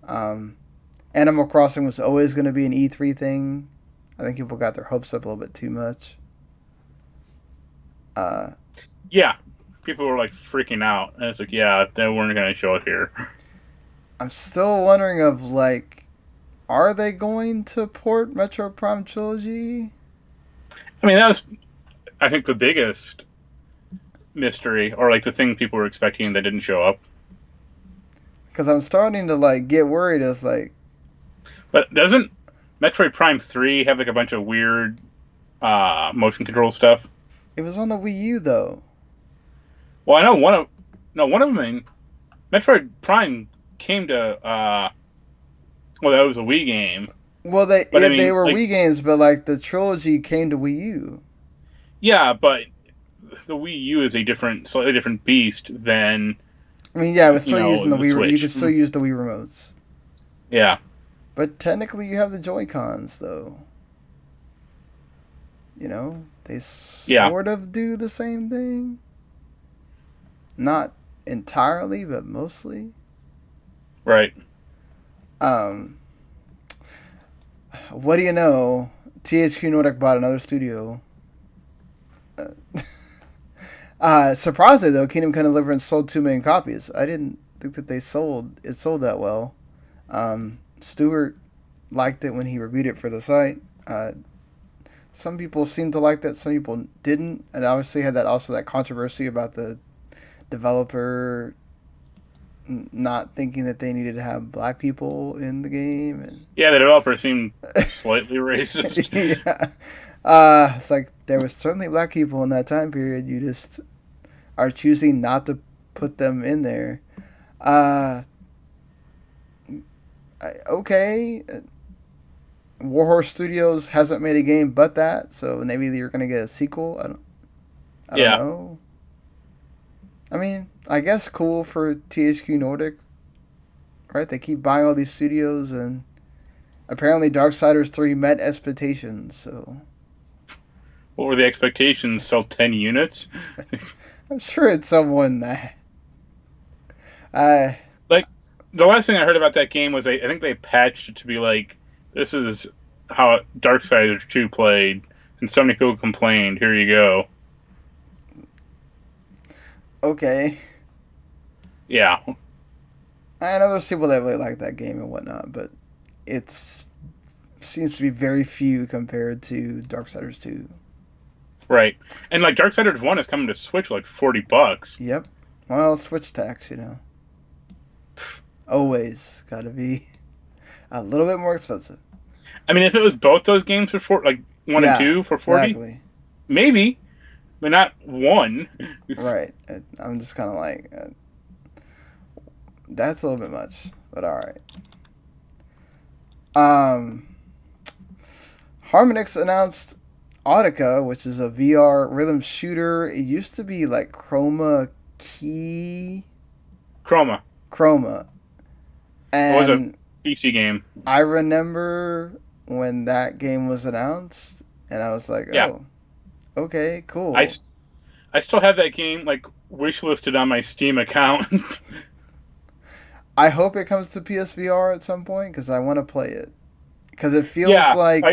Animal Crossing was always going to be an E3 thing. I think people got their hopes up a little bit too much. Yeah, people were, like, freaking out. And it's like, yeah, they weren't going to show it here. I'm still wondering are they going to port Metro Prime Trilogy? I mean, that was, I think, the biggest mystery, or, like, the thing people were expecting that didn't show up. Because I'm starting to, like, get worried as, like... But doesn't Metroid Prime 3 have, like, a bunch of weird motion control stuff? It was on the Wii U, though. Well, I know one of them, Metroid Prime came to, that was a Wii game. Well, they were Wii games, but, like, the trilogy came to Wii U. Yeah, but the Wii U is a slightly different beast than... I mean, yeah, it was still using the Wii. Switch. You could still use the Wii remotes. Yeah. But technically, you have the Joy-Cons, though. they sort of do the same thing. Not entirely, but mostly. Right. What do you know? THQ Nordic bought another studio. Surprisingly, though, Kingdom Come Deliverance sold 2 million copies. I didn't think that it sold that well. Stewart liked it when he reviewed it for the site. Some people seemed to like that, some people didn't, and obviously had that controversy about the developer not thinking that they needed to have black people in the game. And yeah, the developer seemed slightly racist. Yeah. It's like, there was certainly black people in that time period. You just are choosing not to put them in there. Okay. Warhorse Studios hasn't made a game but that, so maybe you're going to get a sequel. I don't know. I mean, I guess cool for THQ Nordic, right? They keep buying all these studios, and apparently Darksiders 3 met expectations, so... What were the expectations? Sell 10 units? I'm sure it's someone that... Like, the last thing I heard about that game was I think they patched it to be like, this is how Darksiders 2 played, and so many people complained, here you go. Okay. Yeah. I know there's people that really like that game and whatnot, but it seems to be very few compared to Darksiders 2. Right. And like Darksiders 1 is coming to Switch like $40. Yep. Well, Switch tax, Always gotta be a little bit more expensive. I mean, if it was both those games for like 1 and 2 for 40, exactly. Maybe, but not 1. Right. I'm just kind of like, that's a little bit much, but all right. Harmonix announced Audica, which is a VR rhythm shooter. It used to be like Chroma. And it was a PC game. I remember when that game was announced, and I was like, oh, okay, cool. I still have that game like wishlisted on my Steam account. I hope it comes to PSVR at some point, because I want to play it. Because it feels like...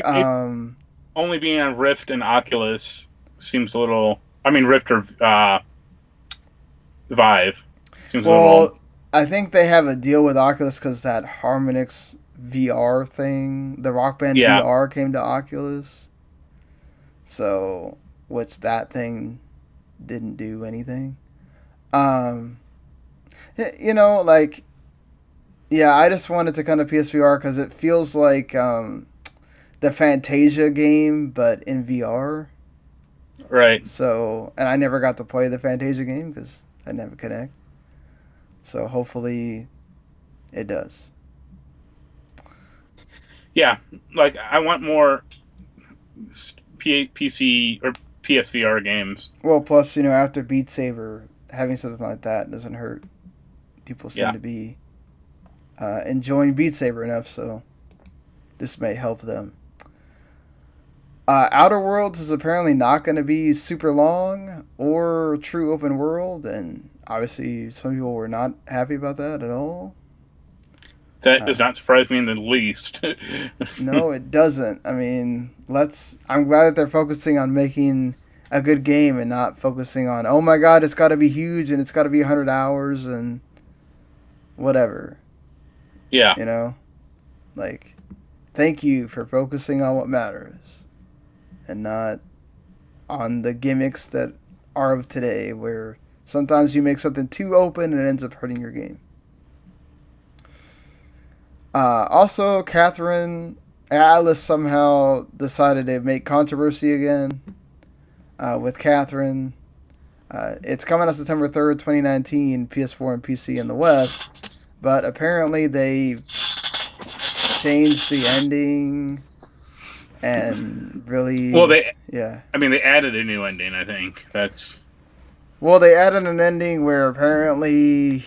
only being on Rift and Oculus seems a little... I mean, Rift or Vive seems a little... I think they have a deal with Oculus because that Harmonix VR thing, the Rock Band VR came to Oculus. So, which that thing didn't do anything. I just wanted to kind of PSVR because it feels like the Fantasia game, but in VR. Right. So, and I never got to play the Fantasia game because I never connect. So hopefully it does. Yeah, like I want more PC or PSVR games. Well, plus, after Beat Saber, having something like that doesn't hurt. People seem to be enjoying Beat Saber enough, so this may help them. Outer Worlds is apparently not going to be super long or true open world, and obviously some people were not happy about that at all. That does not surprise me in the least. No, it doesn't. I mean, I'm glad that they're focusing on making a good game and not focusing on, oh my god, it's got to be huge and it's got to be 100 hours and whatever. Yeah. Like, thank you for focusing on what matters and not on the gimmicks that are of today, where sometimes you make something too open and it ends up hurting your game. Also, Catherine Atlas somehow decided to make controversy again with Catherine. It's coming out September 3rd, 2019, PS4 and PC in the West, but apparently they changed the ending and really... Well, they added a new ending, I think. Well, they added an ending where apparently...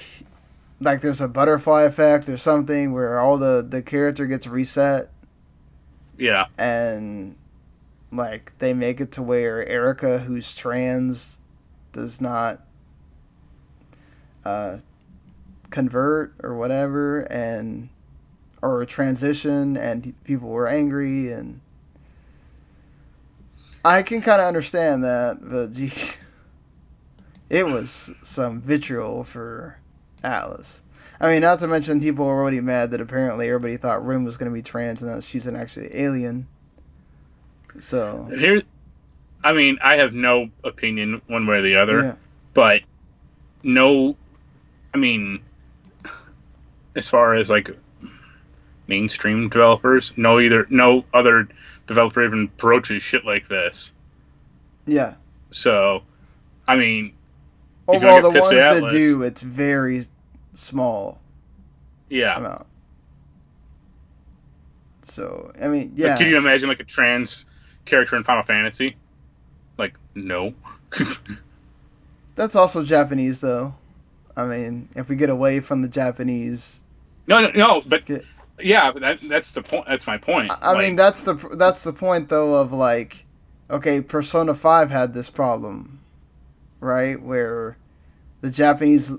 like there's a butterfly effect or something where all the character gets reset. Yeah. And like they make it to where Erica, who's trans, does not uh, convert or whatever, and or transition, and people were angry, and I can kind of understand that, but geez, it was some vitriol for Atlas. I mean, not to mention people were already mad that apparently everybody thought Rim was going to be trans and that she's an actually alien. So Here, I mean, I have no opinion one way or the other, but no, I mean, as far as like mainstream developers, no other developer even approaches shit like this. Yeah. So, I mean, overall, the ones that do, it's very small. Yeah. Amount. So, I mean, yeah. Like, can you imagine like a trans character in Final Fantasy? Like, no. That's also Japanese, though. I mean, if we get away from the Japanese. No, but yeah, that's the point. That's my point. I mean, that's the point, though, of like, okay, Persona 5 had this problem, right, where the Japanese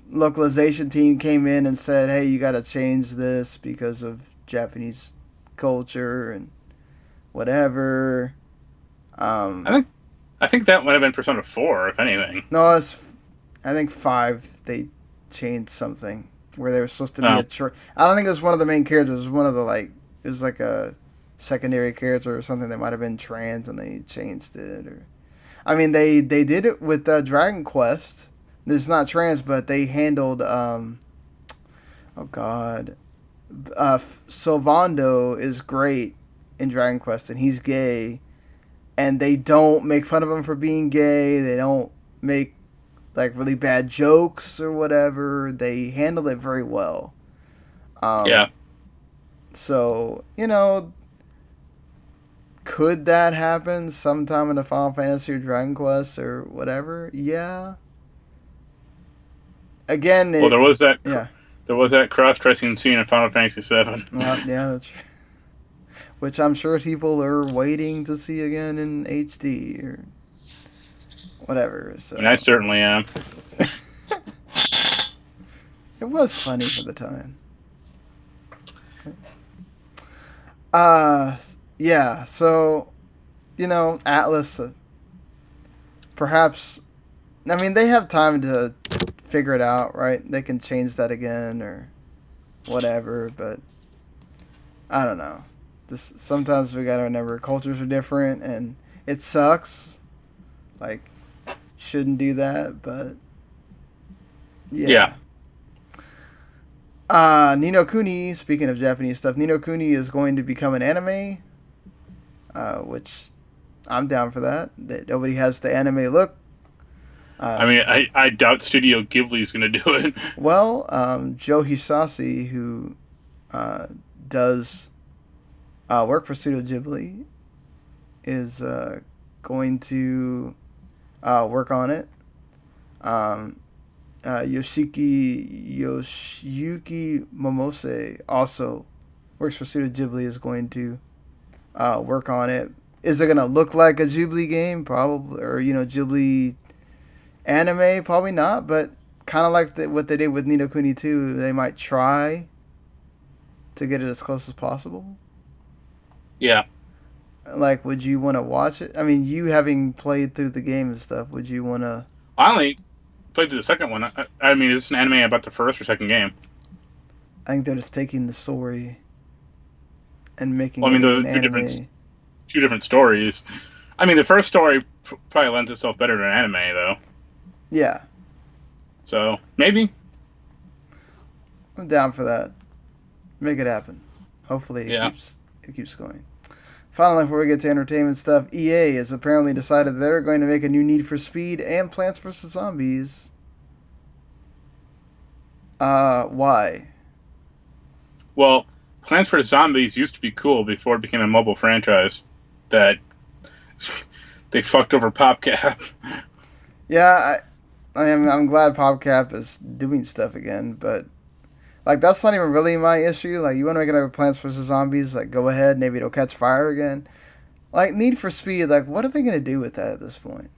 localization team came in and said, hey, you got to change this because of Japanese culture and whatever. I think that might have been Persona 4, if anything. No, I think 5 they changed something where they were supposed to be I don't think it was one of the main characters. It was one of the it was like a secondary character or something that might have been trans, and they changed it. Or, I mean, they did it with Dragon Quest. It's not trans, but they handled Sylvando is great in Dragon Quest, and he's gay, and they don't make fun of him for being gay. They don't make like really bad jokes or whatever. They handled it very well. Yeah. So, could that happen sometime in a Final Fantasy or Dragon Quest or whatever? Yeah. Again, well, there was that cross-dressing scene in Final Fantasy VII. Well, yeah, that's true. Which I'm sure people are waiting to see again in HD or whatever. So. And I certainly am. It was funny for the time. Yeah, so, Atlas, perhaps, I mean, they have time to figure it out, right? They can change that again or whatever, but I don't know. Just sometimes we gotta remember cultures are different, and it sucks. Like, shouldn't do that, but yeah. Ni no Kuni, speaking of Japanese stuff, Ni no Kuni is going to become an anime, which I'm down for that. Nobody has the anime look. I mean, I doubt Studio Ghibli is going to do it. Well, Joe Hisaishi, who does work for Studio Ghibli, is going to work on it. Yoshiyuki Momose also works for Studio Ghibli, is going to work on it. Is it going to look like a Ghibli game? Probably. Or, Ghibli anime? Probably not, but kind of like what they did with Ni no Kuni 2, they might try to get it as close as possible. Yeah. Like, would you want to watch it? I mean, you having played through the game and stuff, would you want to... I only played through the second one. I mean, is this an anime about the first or second game? I think they're just taking the story and making those are two different stories. I mean, the first story probably lends itself better to an anime, though. Yeah. So, maybe. I'm down for that. Make it happen. Hopefully it keeps going. Finally, before we get to entertainment stuff, EA has apparently decided they're going to make a new Need for Speed and Plants vs. Zombies. Why? Well, Plants vs. Zombies used to be cool before it became a mobile franchise that they fucked over PopCap. Yeah, I'm glad PopCap is doing stuff again, but like that's not even really my issue. Like, you want to make another Plants vs. Zombies, like, go ahead, maybe it'll catch fire again. Like Need for Speed, like what are they gonna do with that at this point?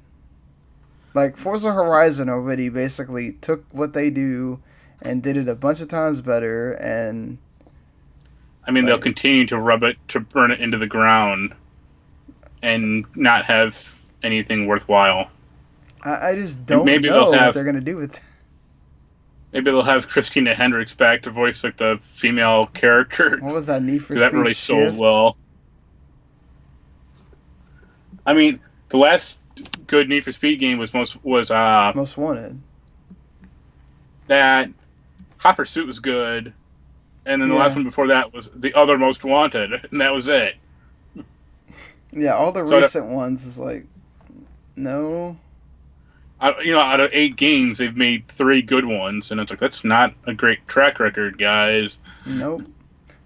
Like Forza Horizon already basically took what they do and did it a bunch of times better, and I mean, they'll like continue to rub it to burn it into the ground and not have anything worthwhile. I just And don't know what they're gonna do with that. maybe they'll have Christina Hendricks back to voice like the female character What was that Need for because that Speed really sold Shift? well. I mean, the last good Need for Speed game was Most Wanted. that Hot Pursuit was good, and then the last Yeah, one before that was the other Most Wanted, and that was it. yeah. All the So recent ones is like no. out of 8 games, they've made 3 good ones, and it's like that's not a great track record, guys. Nope.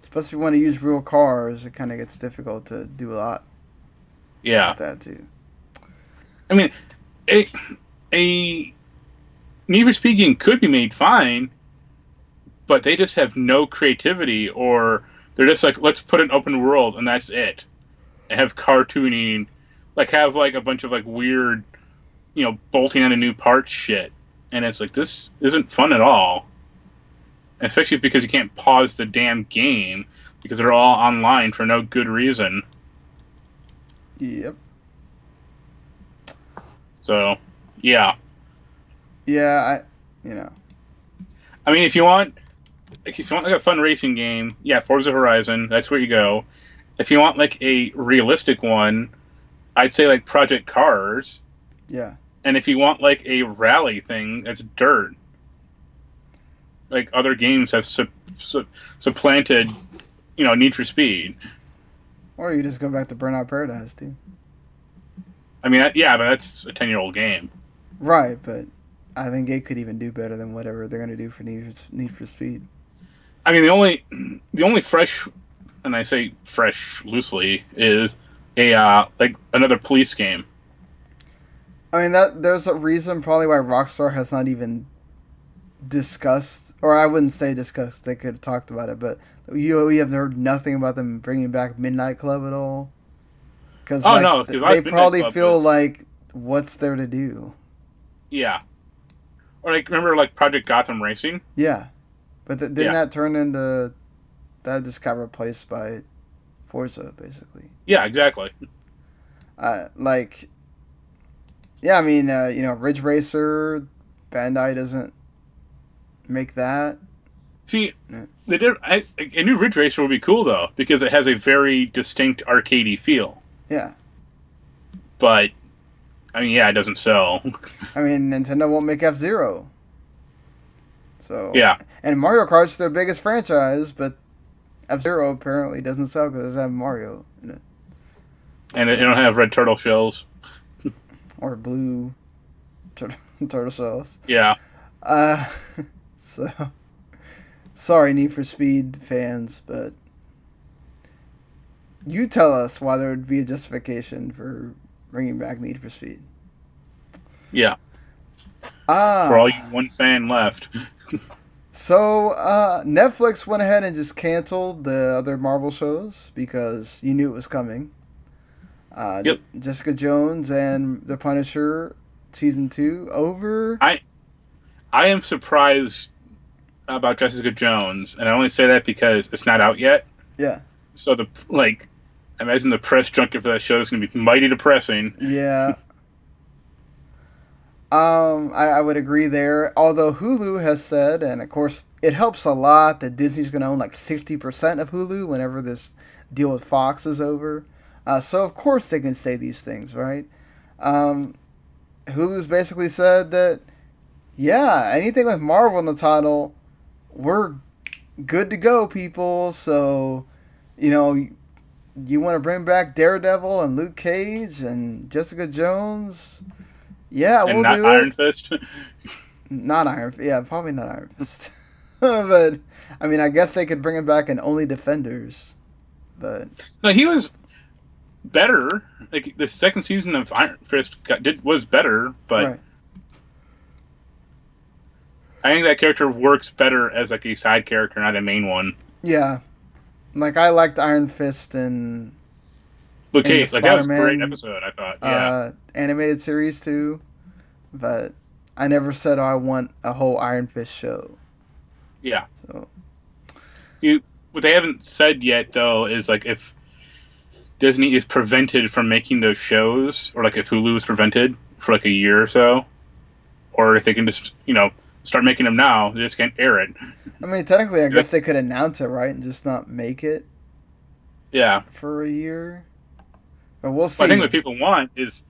Especially when you use real cars, it kind of gets difficult to do a lot Yeah, with that too. I mean, a a Need for Speed game could be made fine, but they just have no creativity, or they're just like, let's put an open world and that's it. And have cartooning, like have like a bunch of like weird, bolting on a new parts shit, and it's like this isn't fun at all. Especially because you can't pause the damn game because they're all online for no good reason. Yep. So, yeah. Yeah, I mean, if you want like a fun racing game, yeah, Forza Horizon, that's where you go. If you want like a realistic one, I'd say like Project Cars. yeah. And if you want like a rally thing, that's Dirt. Like other games have supplanted, Need for Speed. Or you just go back to Burnout Paradise too. I mean, yeah, but that's a 10-year-old game. Right, but I think it could even do better than whatever they're gonna do for Need for Speed. I mean, the only fresh, and I say fresh loosely, is a like another police game. I mean that there's a reason probably why Rockstar has not even discussed, or I wouldn't say discussed. They could have talked about it, but we have heard nothing about them bringing back Midnight Club at all. Because No, because they probably feel like what's there to do. Yeah, or like remember like Project Gotham Racing? Yeah, but didn't that turn into that just got replaced by Forza basically? Yeah, exactly. Like, yeah, I mean, Ridge Racer, Bandai doesn't make that. See, Yeah. they did. A new Ridge Racer would be cool though because it has a very distinct arcadey feel. Yeah. But I mean, yeah, it doesn't sell. I mean, Nintendo won't make F-Zero. So Yeah, and Mario Kart's their biggest franchise, but F-Zero apparently doesn't sell because it doesn't have Mario in it. and they don't have red turtle shells. Or blue turtle shells. Yeah, Uh, so sorry, Need for Speed fans, but you tell us why there would be a justification for bringing back Need for Speed. yeah. For all you Ah, one fan left. so Netflix went ahead and just canceled the other Marvel shows because you knew it was coming. Yep. Jessica Jones and The Punisher season 2 over. I am surprised about Jessica Jones, and I only say that because it's not out yet. Yeah, So I imagine the press junket for that show is going to be mighty depressing. yeah. I would agree there. Although Hulu has said, and of course it helps a lot that Disney's going to own like 60% of Hulu whenever this deal with Fox is over. So of course they can say these things, right? Hulu's basically said that, yeah, anything with Marvel in the title, we're good to go, people. So, you want to bring back Daredevil and Luke Cage and Jessica Jones? Yeah, And we'll not do Iron it. Fist. Not Iron Fist. Yeah, probably not Iron Fist. But, I mean, I guess they could bring him back in Only Defenders. But, No, he was better. Like the second season of Iron Fist was better, but right. I think that character works better as like a side character, not a main one. Yeah. Like, I liked Iron Fist and Luke in the Cage, like that was a great Spider-Man episode. I thought, yeah, animated series too. But I never said I want a whole Iron Fist show. yeah. So See, what they haven't said yet though is like if Disney is prevented from making those shows, or like if Hulu is prevented for like a year or so, or if they can just start making them now, they just can't air it. I mean, technically, I guess they That's could announce it, right, and just not make it yeah. for a year. But we'll But I think see. what people want is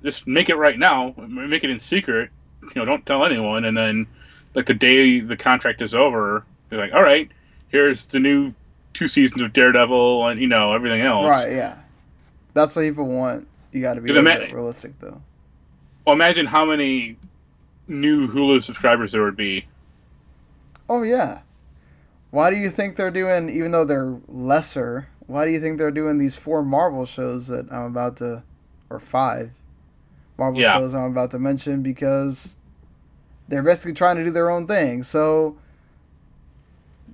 just make it right now, make it in secret. Don't tell anyone, and then like the day the contract is over, they're like, all right, here's the new 2 seasons of Daredevil and everything else. Right? Yeah, that's what people want. You got to be a Because little bit realistic, though. well, imagine how many new Hulu subscribers there would be. Oh yeah. Why do you think they're doing, even though they're lesser? Why do you think they're doing these 4 Marvel shows that I'm about to, or 5 Marvel Yeah. shows I'm about to mention? Because they're basically trying to do their own thing. So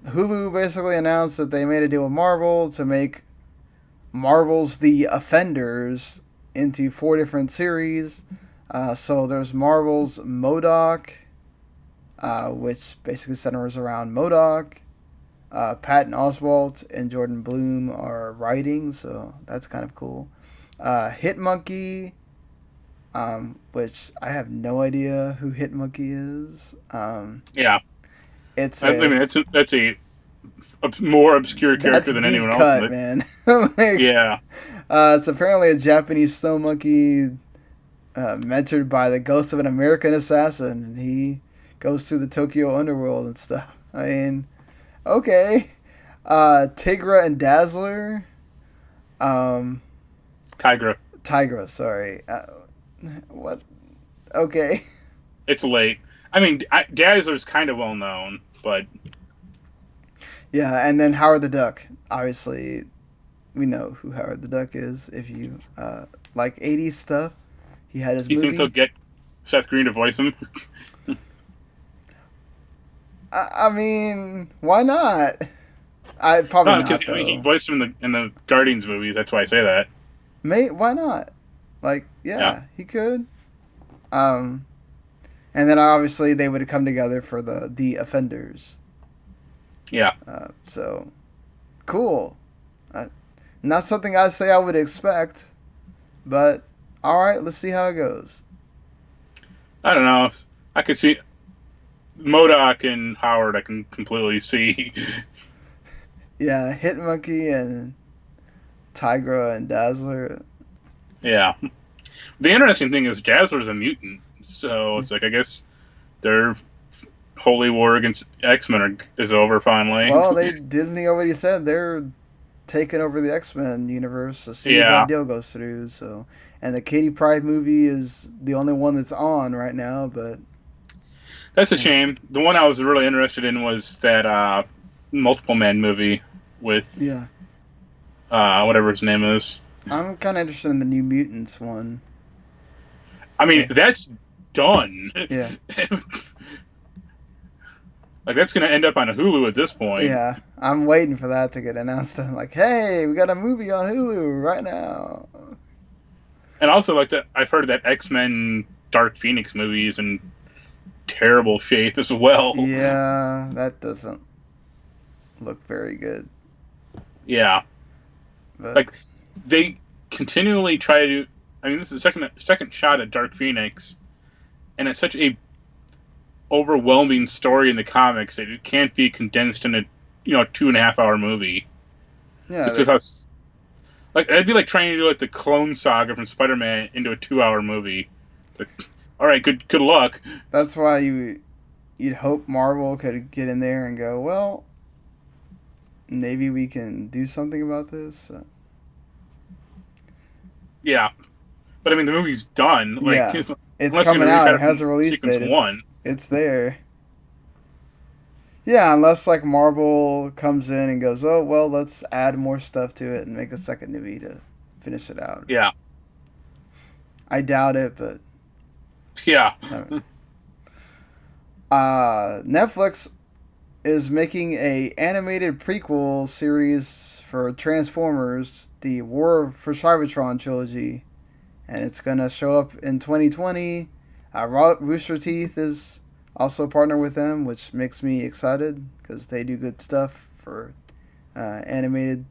Hulu basically announced that they made a deal with Marvel to make Marvel's The Offenders into 4 different series. So there's Marvel's MODOK, which basically centers around MODOK. Patton Oswalt and Jordan Bloom are writing, so that's kind of cool. Hit Monkey, which I have no idea who Hit Monkey is. Yeah, It's I mean that's a more obscure character than anyone else. Cut, man. Yeah, It's apparently a Japanese snow monkey mentored by the ghost of an American assassin, and he goes through the Tokyo underworld and stuff. I mean, okay. Tigra and Dazzler. Tigra, sorry. What? Okay. it's late. I mean, Dazzler's kind of well known, but Yeah, and then Howard the Duck. Obviously, we know who Howard the Duck is. If you like 80s stuff, he had his you movie. think they'll get Seth Green to voice him? I mean, why not? I probably No, not, because though. he voiced him in the Guardians movies. That's why I say that. Why not? Like, yeah, he could. And then obviously they would have come together for the Offenders. Yeah. So, cool. Not something I say I would expect, but all right, let's see how it goes. I don't know. I could see MODOK and Howard. I can completely see. Yeah, Hit Monkey and Tigra and Dazzler. Yeah. The interesting thing is Dazzler's a mutant, so it's like I guess their holy war against X-Men is over finally. Well, Disney already said they're taking over the X-Men universe as soon as that deal goes through. So, and the Katie Pryde movie is the only one that's on right now, but that's a shame. The one I was really interested in was that Multiple Man movie with whatever his name is. I'm kind of interested in the New Mutants one. I mean, that's done. Yeah. Like, that's going to end up on Hulu at this point. Yeah, I'm waiting for that to get announced. I'm like, hey, we got a movie on Hulu right now. And also, like, I've heard that X-Men Dark Phoenix movie is in terrible shape as well. Yeah, that doesn't look very good. Yeah. But, like, they continually try to... I mean, this is the second shot at Dark Phoenix, and it's such a overwhelming story in the comics that it can't be condensed in a 2.5 hour movie. Yeah, like it'd be like trying to do like the Clone Saga from Spider-Man into a 2-hour movie. It's like, all right, good luck. That's why you'd hope Marvel could get in there and go, well, maybe we can do something about this. Yeah, but I mean the movie's done. Like, yeah, it's coming out. It has a release date. It's there. Yeah, unless like Marvel comes in and goes, oh well, let's add more stuff to it and make a second movie to finish it out. Yeah. I doubt it, but yeah. Netflix is making a animated prequel series for Transformers, the War for Cybertron trilogy, and it's gonna show up in 2020. Rooster Teeth is also partnered with them, which makes me excited because they do good stuff for animated.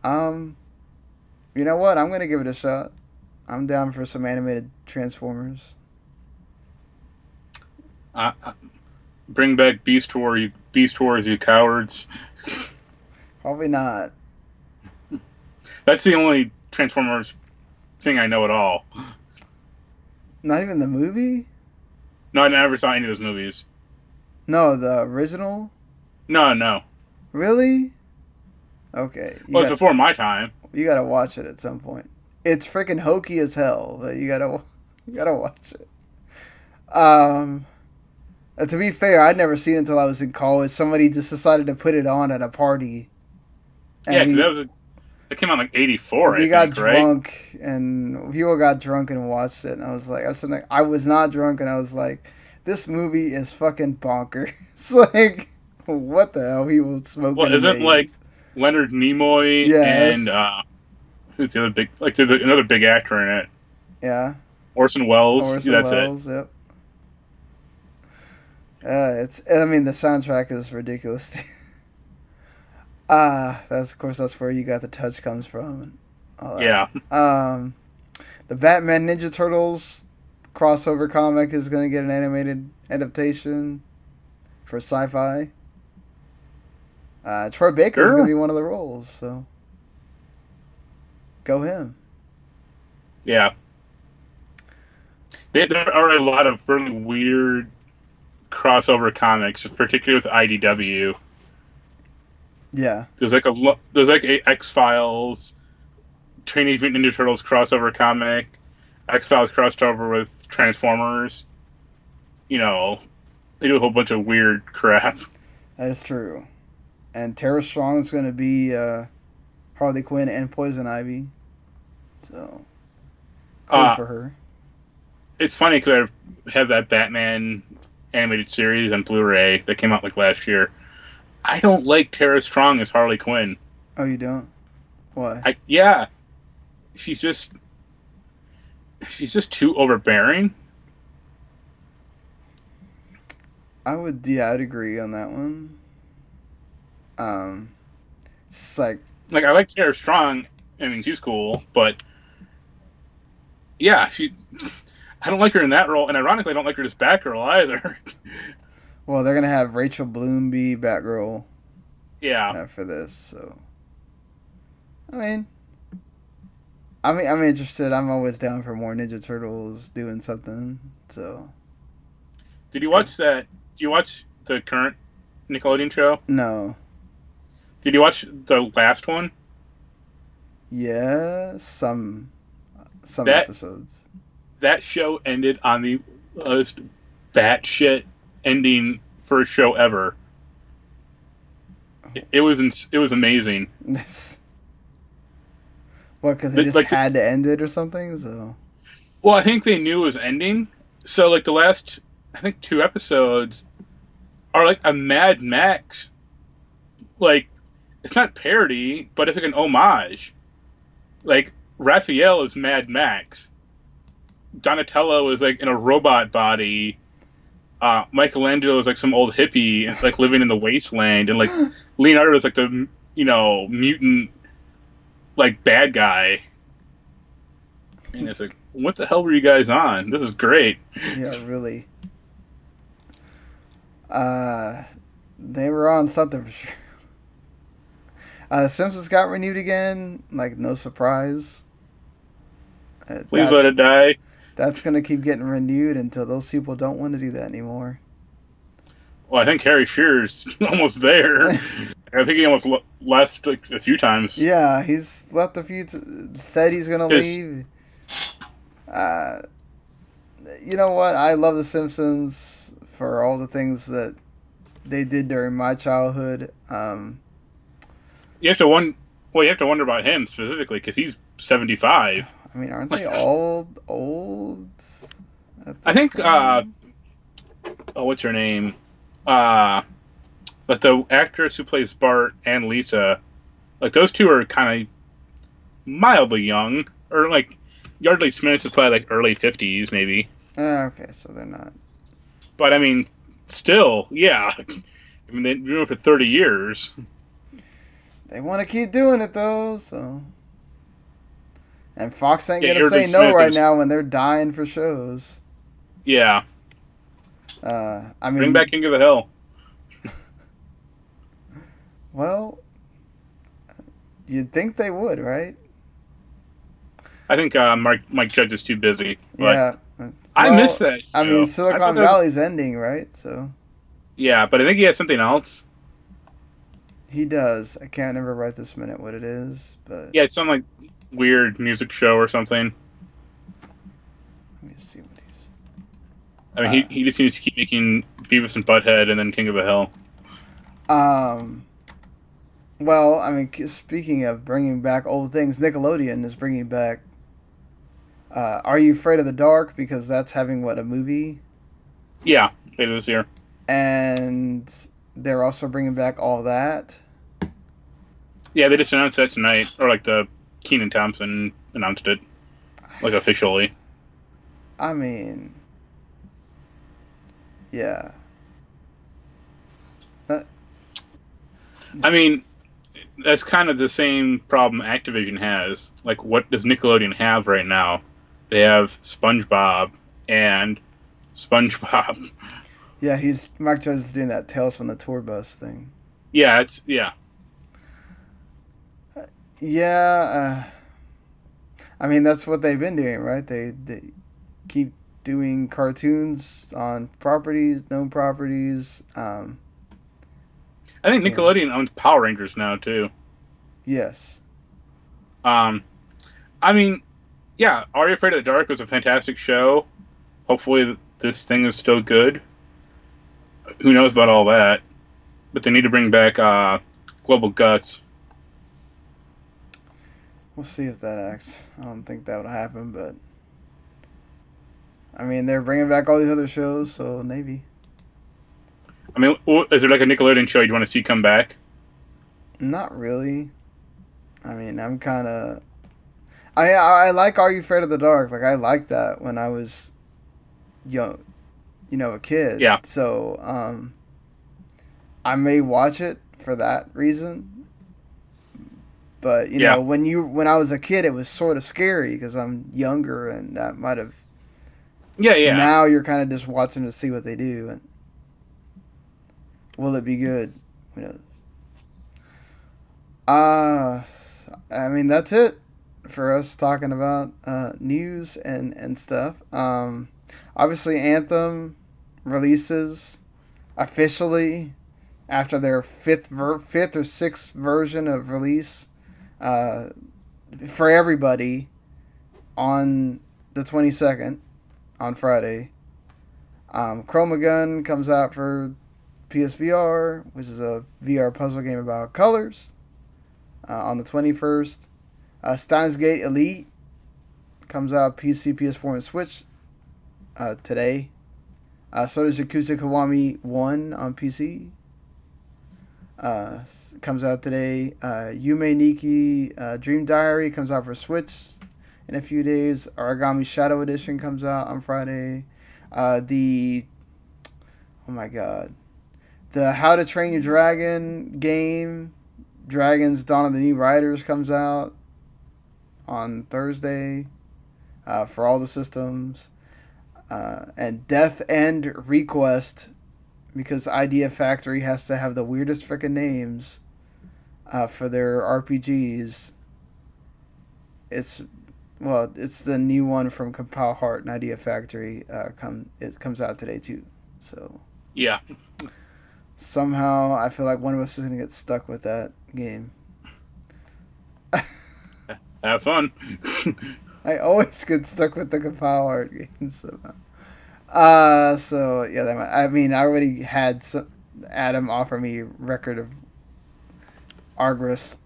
You know what? I'm gonna give it a shot. I'm down for some animated Transformers. Bring back Beast Wars, you cowards. Probably not. That's the only Transformers thing I know at all. Not even the movie? No, I never saw any of those movies. No, the original? No. Really? Okay. Well, it's before my time. You gotta watch it at some point. It's freaking hokey as hell, but you gotta watch it. To be fair, I'd never seen it until I was in college. Somebody just decided to put it on at a party. Yeah, because it came out like '84. We got drunk, and people got drunk and watched it. And I was sitting there. I was not drunk, and I was like, "This movie is fucking bonkers." It's like, what the hell? People smoking. Well, isn't like Leonard Nimoy and who's the other big? Like, there's another big actor in it. Yeah. Orson Welles. That's it. Yep. I mean, the soundtrack is ridiculous. That's where you got the touch comes from. Yeah. The Batman Ninja Turtles crossover comic is going to get an animated adaptation for sci-fi. Troy Baker is going to be one of the roles, so go him. Yeah. There are a lot of really weird crossover comics, particularly with IDW. Yeah. There's like a X-Files, Teenage Mutant Ninja Turtles crossover comic, X-Files crossed over with Transformers. You know, they do a whole bunch of weird crap. That is true. And Tara Strong is going to be Harley Quinn and Poison Ivy. So, cool for her. It's funny because I have that Batman animated series on Blu-ray that came out like last year. I don't like Tara Strong as Harley Quinn. Oh, you don't? Why? Yeah. She's just too overbearing. I'd agree on that one. It's like I like Tara Strong. I mean, she's cool, but yeah, I don't like her in that role, and ironically, I don't like her as Batgirl either. Well, they're gonna have Rachel Bloom be Batgirl. Yeah. For this, so I'm interested. I'm always down for more Ninja Turtles doing something. So. Did you watch that? Do you watch the current Nickelodeon show? No. Did you watch the last one? Yeah, some episodes. That show ended on the most batshit ending for a show ever. It was amazing. What? Because they just had to end it or something. So. Well, I think they knew it was ending. So, like the last, I think 2 episodes are like a Mad Max. Like, it's not parody, but it's like an homage. Like, Raphael is Mad Max. Donatello is like in a robot body. Michelangelo is like some old hippie, like living in the wasteland, and like Leonardo is like the mutant, like bad guy. And it's like, what the hell were you guys on? This is great. Yeah, really. They were on something for sure. Simpsons got renewed again. Like, no surprise. Please let it die. That's going to keep getting renewed until those people don't want to do that anymore. Well, I think Harry Shearer's almost there. I think he almost left like a few times. Yeah, he's left a few. Said he's going to leave. You know what? I love The Simpsons for all the things that they did during my childhood. You have to wonder about him specifically because he's 75. I mean, aren't they all old? I think. What's her name? but the actress who plays Bart and Lisa, like those two are kind of mildly young, or like Yardley Smith is probably like early 50s maybe. Okay, so they're not. But I mean, still, yeah. I mean, they've been doing it for 30 years. They want to keep doing it though, so. And Fox ain't Yeah, gonna Yardley say no Smith right is. now when they're dying for shows. Yeah, I bring mean, back King of the Hill. well, you'd think they would, right? I think Mike Judge is too busy. But Yeah. I miss Well, that I mean, show. I thought Silicon that was. Valley's ending, right? So Yeah, but I think he has something else. he does. I can't remember right this minute what it is, but Yeah, it's some like weird music show or something. let me see what he's. I mean, he just seems to keep making Beavis and Butthead and then King of the Hill. Well, I mean, speaking of bringing back old things, Nickelodeon is bringing back. Are You Afraid of the Dark? Because that's having a movie, Yeah, later this year. and they're also bringing back All That. Yeah, they just announced that tonight, or like the Keenan Thompson announced it, like officially. I mean, yeah. That, I mean, that's kind of the same problem Activision has. Like, what does Nickelodeon have right now? They have SpongeBob and SpongeBob. yeah, Mark Judge is doing that Tales from the Tour Bus thing. Yeah. Yeah, I mean that's what they've been doing, right? They keep doing cartoons on properties, known properties. I think Yeah. Nickelodeon owns Power Rangers now too. Yes. Um, I mean, yeah, Are You Afraid of the Dark was a fantastic show. Hopefully, this thing is still good. Who knows about all that? But they need to bring back Global Guts. We'll see if that acts. I don't think that would happen, but I mean they're bringing back all these other shows, so maybe. I mean, is there like a Nickelodeon show you'd want to see come back? Not really. I mean, I'm kind of. I like Are You Afraid of the Dark? Like I liked that when I was young, a kid. Yeah. So I may watch it for that reason. But Yeah. when I was a kid, it was sort of scary because I'm younger, and that might have. Yeah. Now you're kind of just watching to see what they do, and will it be good? Who knows? I mean that's it for us talking about news and stuff. Obviously, Anthem releases officially after their fifth or sixth version of release. For everybody on the 22nd on Friday. Chromagun comes out for PSVR, which is a VR puzzle game about colors, on the 21st. Steins Gate Elite comes out PC, PS4, and Switch today. So does Yakuza Kiwami 1 on PC. Comes out today. Yume Nikki Dream Diary comes out for Switch in a few days. Origami Shadow Edition comes out on Friday. The How to Train Your Dragon game, Dragons Dawn of the New Riders, comes out on Thursday for all the systems. And Death End Request, because Idea Factory has to have the weirdest freaking names for their RPGs. It's the new one from Compile Heart and Idea Factory. It comes out today too. So Yeah. somehow I feel like one of us is gonna get stuck with that game. Have fun. I always get stuck with the Compile Heart games somehow. So yeah, I already had Adam offer me record of Argris,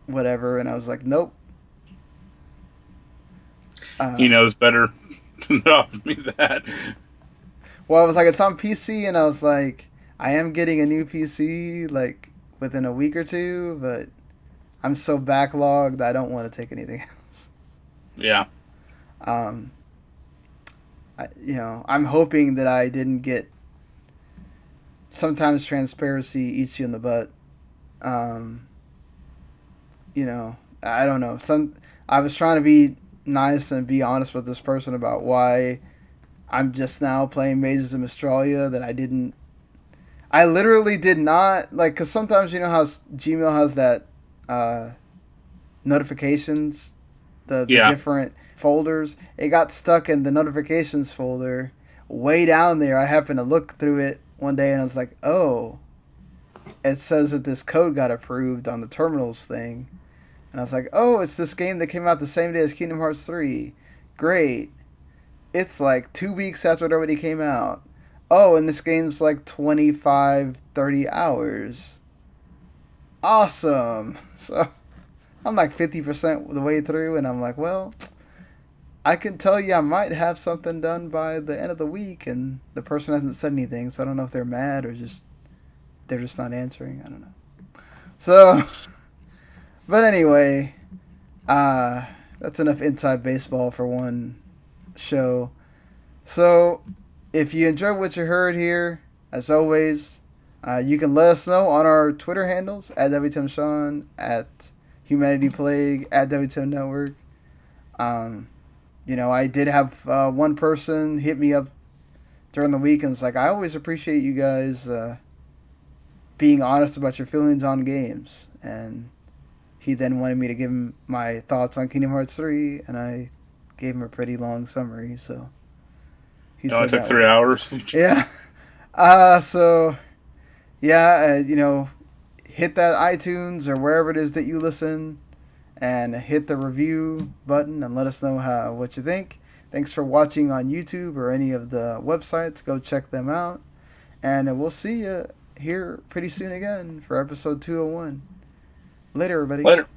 whatever, and I was like, nope. He knows better than to offer me that. Well, I was like, it's on PC, and I was like, I am getting a new PC like within a week or two, but I'm so backlogged I don't want to take anything else. Yeah. Um, I'm hoping that I didn't get. Sometimes transparency eats you in the butt. Um, I don't know. I was trying to be nice and be honest with this person about why I'm just now playing Mazes of Mystralia that I didn't. I literally did not like because sometimes you know how Gmail has that uh, notifications, the Yeah. different folders. It got stuck in the notifications folder way down there. I happened to look through it one day and I was like, oh, it says that this code got approved on the terminals thing. And I was like, oh, it's this game that came out the same day as Kingdom Hearts 3. Great. It's like 2 weeks after it already came out. Oh, and this game's like 25, 30 hours. Awesome. So I'm like 50% the way through, and I'm like, well, I can tell you I might have something done by the end of the week, and the person hasn't said anything, so I don't know if they're mad or just they're just not answering. I don't know. So, but anyway, that's enough inside baseball for one show. So, if you enjoyed what you heard here, as always, you can let us know on our Twitter handles at WTMSean, at Humanity Plague, at WTM Network. I did have one person hit me up during the week and was like, I always appreciate you guys being honest about your feelings on games. And he then wanted me to give him my thoughts on Kingdom Hearts 3, and I gave him a pretty long summary, so he It only said took 3 hours. Yeah. So, yeah, hit that iTunes or wherever it is that you listen and hit the review button and let us know what you think. Thanks for watching on YouTube or any of the websites. Go check them out. And we'll see you here pretty soon again for episode 201. Later, everybody. Later.